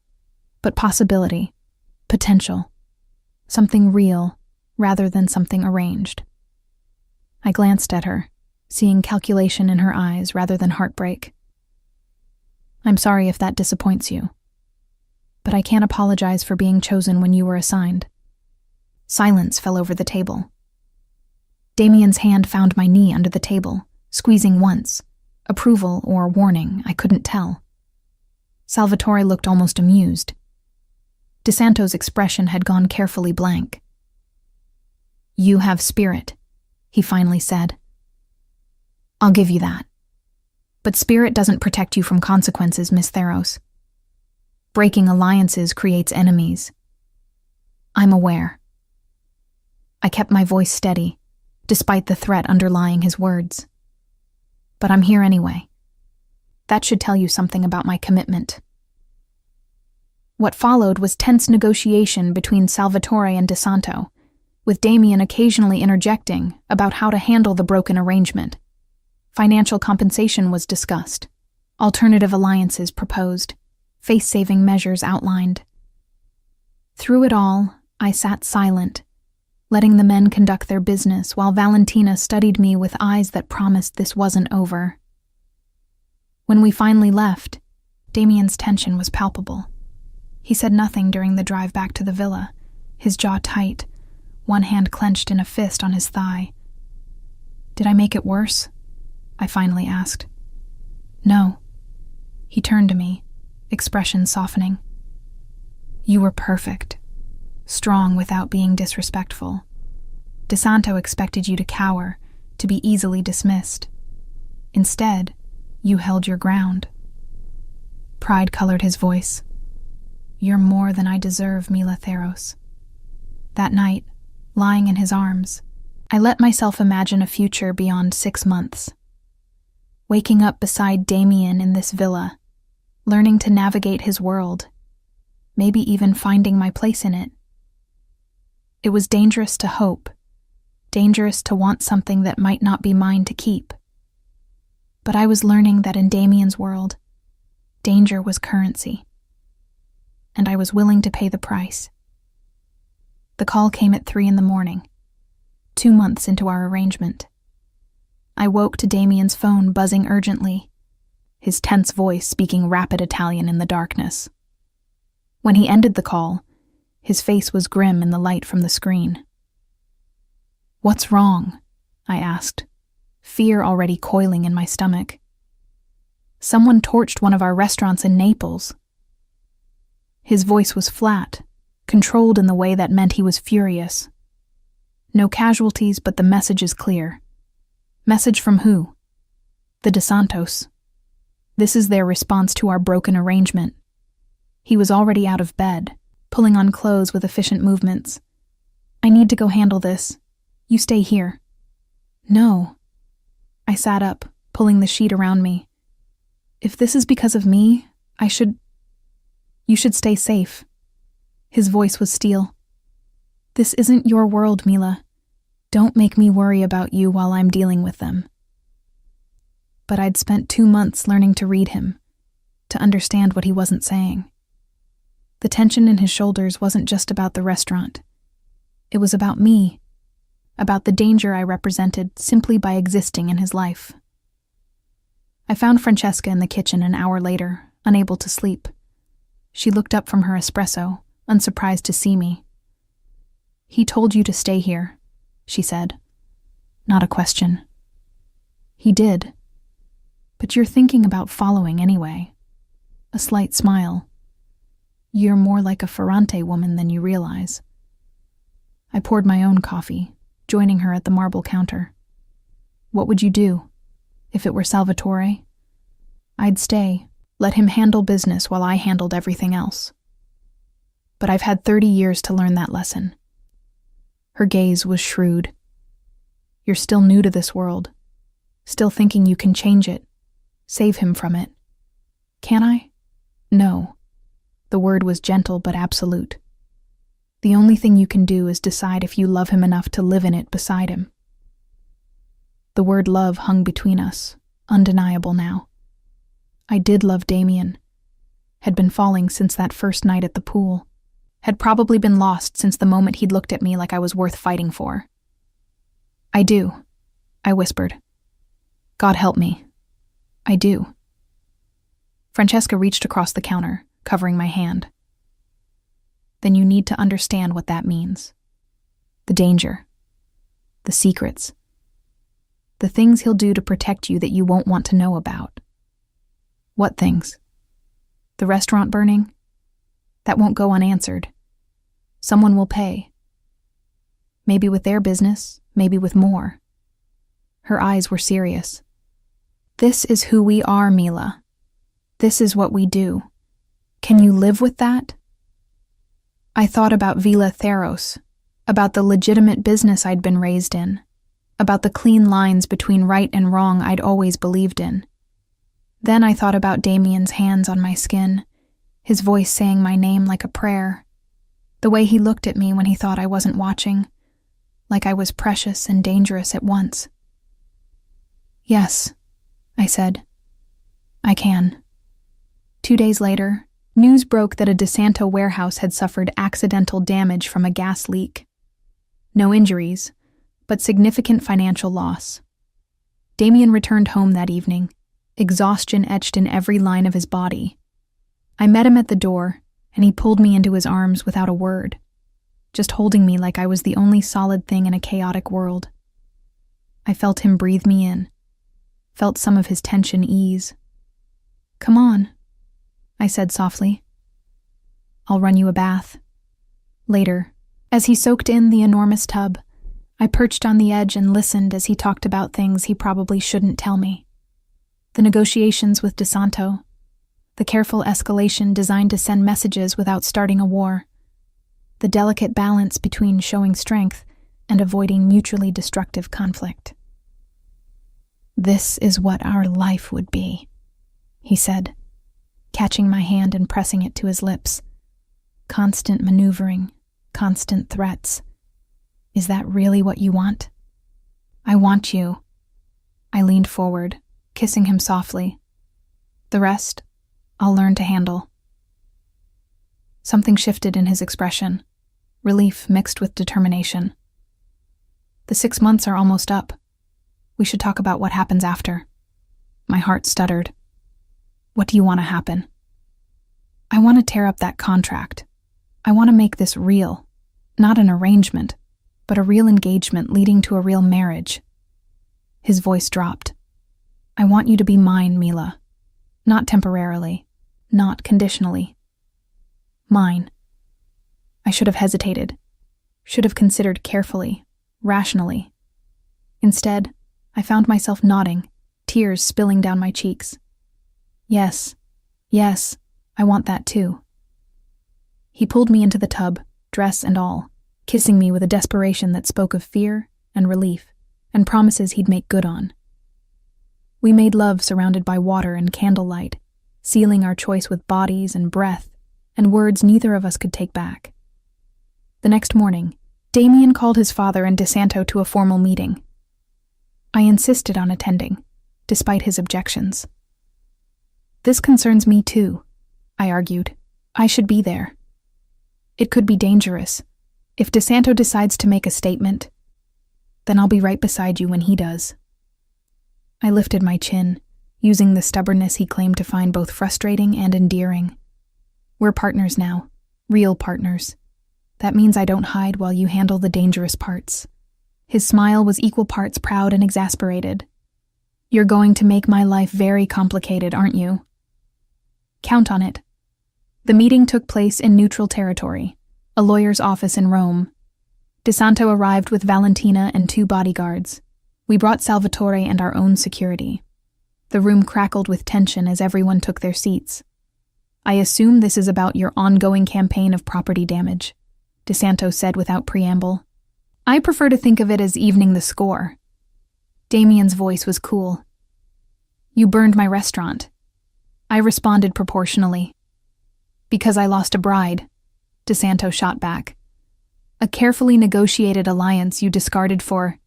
but possibility, potential, something real rather than something arranged. I glanced at her, seeing calculation in her eyes rather than heartbreak. I'm sorry if that disappoints you, but I can't apologize for being chosen when you were assigned. Silence fell over the table. Damien's hand found my knee under the table, squeezing once. Approval or warning, I couldn't tell. Salvatore looked almost amused. DeSanto's expression had gone carefully blank. You have spirit, he finally said. I'll give you that. But spirit doesn't protect you from consequences, Miss Theros. Breaking alliances creates enemies. I'm aware. I kept my voice steady, despite the threat underlying his words. But I'm here anyway. That should tell you something about my commitment. What followed was tense negotiation between Salvatore and DeSanto, with Damien occasionally interjecting about how to handle the broken arrangement. Financial compensation was discussed, alternative alliances proposed, face-saving measures outlined. Through it all, I sat silent, letting the men conduct their business while Valentina studied me with eyes that promised this wasn't over. When we finally left, Damien's tension was palpable. He said nothing during the drive back to the villa, his jaw tight, one hand clenched in a fist on his thigh. Did I make it worse? I finally asked. No. He turned to me, expression softening. You were perfect. Strong without being disrespectful. DeSanto expected you to cower, to be easily dismissed. Instead, you held your ground. Pride colored his voice. You're more than I deserve, Mila Theros. That night, lying in his arms, I let myself imagine a future beyond 6 months. Waking up beside Damien in this villa, learning to navigate his world, maybe even finding my place in it. It was dangerous to hope, dangerous to want something that might not be mine to keep. But I was learning that in Damien's world, danger was currency, and I was willing to pay the price. The call came at 3 a.m, 2 months into our arrangement. I woke to Damien's phone buzzing urgently, his tense voice speaking rapid Italian in the darkness. When he ended the call, his face was grim in the light from the screen. What's wrong? I asked, fear already coiling in my stomach. Someone torched one of our restaurants in Naples. His voice was flat, controlled in the way that meant he was furious. No casualties, but the message is clear. Message from who? The DeSantos. This is their response to our broken arrangement. He was already out of bed, pulling on clothes with efficient movements. I need to go handle this. You stay here. No. I sat up, pulling the sheet around me. If this is because of me, you should stay safe. His voice was steel. This isn't your world, Mila. Don't make me worry about you while I'm dealing with them. But I'd spent 2 months learning to read him, to understand what he wasn't saying. The tension in his shoulders wasn't just about the restaurant. It was about me, about the danger I represented simply by existing in his life. I found Francesca in the kitchen an hour later, unable to sleep. She looked up from her espresso, unsurprised to see me. He told you to stay here, she said. Not a question. He did. But you're thinking about following anyway. A slight smile. You're more like a Ferrante woman than you realize. I poured my own coffee, joining her at the marble counter. What would you do? If it were Salvatore? I'd stay, let him handle business while I handled everything else. But I've had 30 years to learn that lesson. Her gaze was shrewd. You're still new to this world, still thinking you can change it, save him from it. Can I? No. The word was gentle but absolute. The only thing you can do is decide if you love him enough to live in it beside him. The word love hung between us, undeniable now. I did love Damien. Had been falling since that first night at the pool. Had probably been lost since the moment he'd looked at me like I was worth fighting for. I do, I whispered. God help me. I do. Francesca reached across the counter, covering my hand. Then you need to understand what that means. The danger. The secrets. The things he'll do to protect you that you won't want to know about. What things? The restaurant burning? That won't go unanswered. Someone will pay. Maybe with their business, maybe with more. Her eyes were serious. This is who we are, Mila. This is what we do. Can you live with that? I thought about Villa Theros, about the legitimate business I'd been raised in, about the clean lines between right and wrong I'd always believed in. Then I thought about Damien's hands on my skin, his voice saying my name like a prayer, the way he looked at me when he thought I wasn't watching, like I was precious and dangerous at once. Yes, I said. I can. 2 days later, news broke that a DeSanto warehouse had suffered accidental damage from a gas leak. No injuries, but significant financial loss. Damien returned home that evening, exhaustion etched in every line of his body. I met him at the door, and he pulled me into his arms without a word, just holding me like I was the only solid thing in a chaotic world. I felt him breathe me in, felt some of his tension ease. Come on, I said softly. I'll run you a bath. Later, as he soaked in the enormous tub, I perched on the edge and listened as he talked about things he probably shouldn't tell me. The negotiations with DeSanto, the careful escalation designed to send messages without starting a war, the delicate balance between showing strength and avoiding mutually destructive conflict. This is what our life would be, he said, catching my hand and pressing it to his lips. Constant maneuvering, constant threats. Is that really what you want? I want you. I leaned forward, kissing him softly. The rest, I'll learn to handle. Something shifted in his expression, relief mixed with determination. The 6 months are almost up. We should talk about what happens after. My heart stuttered. What do you want to happen? I want to tear up that contract. I want to make this real, not an arrangement, but a real engagement leading to a real marriage. His voice dropped. I want you to be mine, Mila. Not temporarily, not conditionally. Mine. I should have hesitated, should have considered carefully, rationally. Instead, I found myself nodding, tears spilling down my cheeks. Yes, I want that too. He pulled me into the tub, dress and all, kissing me with a desperation that spoke of fear and relief, and promises he'd make good on. We made love surrounded by water and candlelight, sealing our choice with bodies and breath, and words neither of us could take back. The next morning, Damien called his father and DeSanto to a formal meeting. I insisted on attending, despite his objections. This concerns me too, I argued. I should be there. It could be dangerous. If DeSanto decides to make a statement, then I'll be right beside you when he does. I lifted my chin, using the stubbornness he claimed to find both frustrating and endearing. We're partners now, real partners. That means I don't hide while you handle the dangerous parts. His smile was equal parts proud and exasperated. You're going to make my life very complicated, aren't you? Count on it. The meeting took place in neutral territory, a lawyer's office in Rome. DeSanto arrived with Valentina and 2 bodyguards. We brought Salvatore and our own security. The room crackled with tension as everyone took their seats. I assume this is about your ongoing campaign of property damage, DeSanto said without preamble. I prefer to think of it as evening the score. Damien's voice was cool. You burned my restaurant. I responded proportionally. Because I lost a bride, DeSanto shot back. A carefully negotiated alliance you discarded for...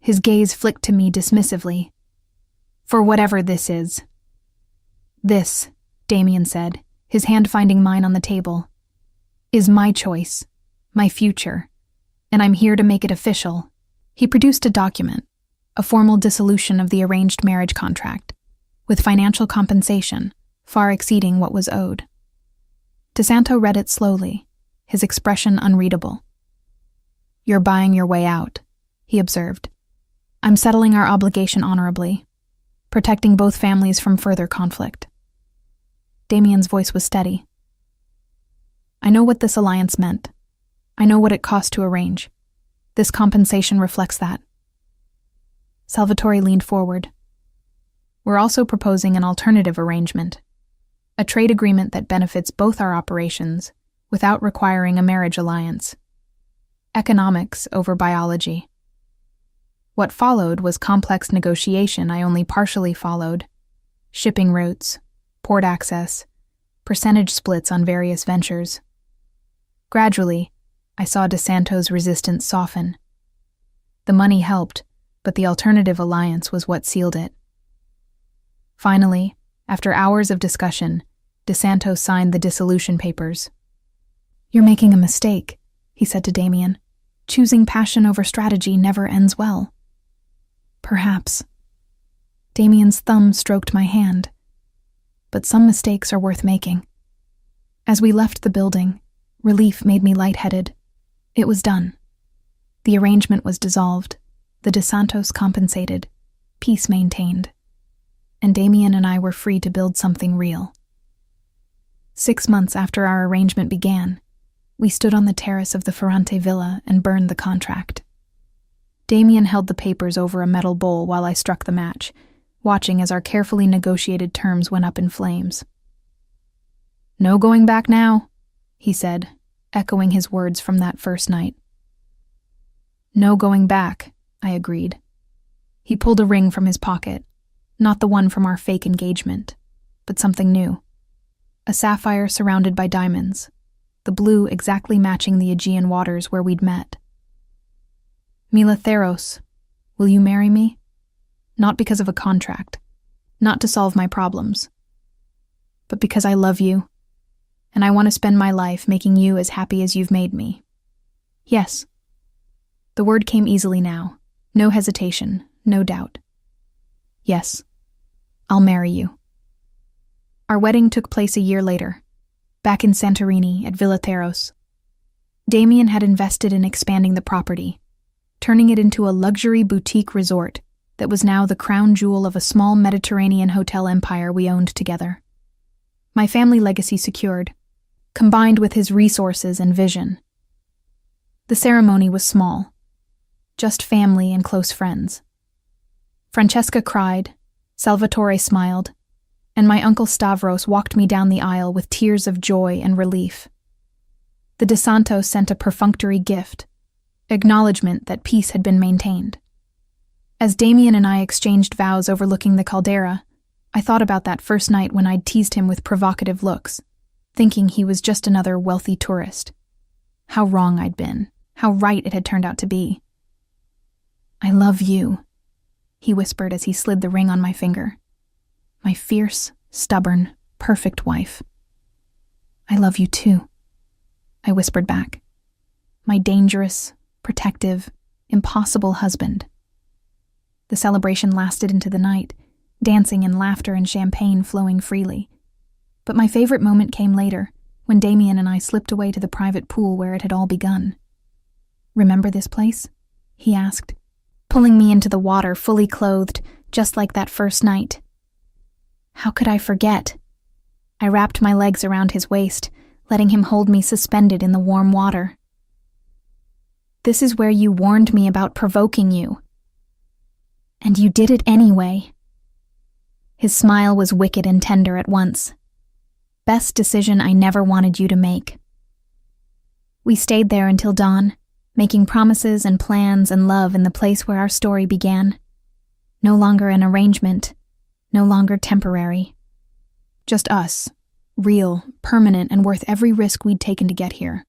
His gaze flicked to me dismissively. For whatever this is. This, Damien said, his hand finding mine on the table, is my choice, my future, and I'm here to make it official. He produced a document, a formal dissolution of the arranged marriage contract, with financial compensation far exceeding what was owed. DeSanto read it slowly, his expression unreadable. You're buying your way out, he observed. I'm settling our obligation honorably, protecting both families from further conflict. Damien's voice was steady. I know what this alliance meant. I know what it cost to arrange. This compensation reflects that. Salvatore leaned forward. We're also proposing an alternative arrangement, a trade agreement that benefits both our operations without requiring a marriage alliance. Economics over biology. What followed was complex negotiation I only partially followed. Shipping routes, port access, percentage splits on various ventures. Gradually, I saw DeSanto's resistance soften. The money helped, but the alternative alliance was what sealed it. Finally, after hours of discussion, DeSanto signed the dissolution papers. You're making a mistake, he said to Damien. Choosing passion over strategy never ends well. Perhaps. Damien's thumb stroked my hand. But some mistakes are worth making. As we left the building, relief made me lightheaded. It was done. The arrangement was dissolved, the DeSantos compensated, peace maintained, and Damien and I were free to build something real. 6 months after our arrangement began, we stood on the terrace of the Ferrante villa and burned the contract. Damien held the papers over a metal bowl while I struck the match, watching as our carefully negotiated terms went up in flames. No going back now, he said, echoing his words from that first night. No going back, I agreed. He pulled a ring from his pocket, not the one from our fake engagement, but something new. A sapphire surrounded by diamonds, the blue exactly matching the Aegean waters where we'd met. Mila Theros, will you marry me? Not because of a contract, not to solve my problems, but because I love you, and I want to spend my life making you as happy as you've made me. Yes. The word came easily now, no hesitation, no doubt. Yes, I'll marry you. Our wedding took place a year later, back in Santorini at Villa Theros. Damien had invested in expanding the property, turning it into a luxury boutique resort that was now the crown jewel of a small Mediterranean hotel empire we owned together. My family legacy secured, combined with his resources and vision. The ceremony was small, just family and close friends. Francesca cried, Salvatore smiled, and my uncle Stavros walked me down the aisle with tears of joy and relief. The DeSantos sent a perfunctory gift, acknowledgement that peace had been maintained. As Damien and I exchanged vows overlooking the caldera, I thought about that first night when I'd teased him with provocative looks, thinking he was just another wealthy tourist. How wrong I'd been, how right it had turned out to be. I love you, he whispered as he slid the ring on my finger. My fierce, stubborn, perfect wife. I love you too, I whispered back. My dangerous, protective, impossible husband. The celebration lasted into the night, dancing and laughter and champagne flowing freely. But my favorite moment came later, when Damien and I slipped away to the private pool where it had all begun. Remember this place? He asked, pulling me into the water fully clothed, just like that first night. How could I forget? I wrapped my legs around his waist, letting him hold me suspended in the warm water. This is where you warned me about provoking you. And you did it anyway. His smile was wicked and tender at once. Best decision I never wanted you to make. We stayed there until dawn, making promises and plans and love in the place where our story began. No longer an arrangement, no longer temporary. Just us, real, permanent, and worth every risk we'd taken to get here.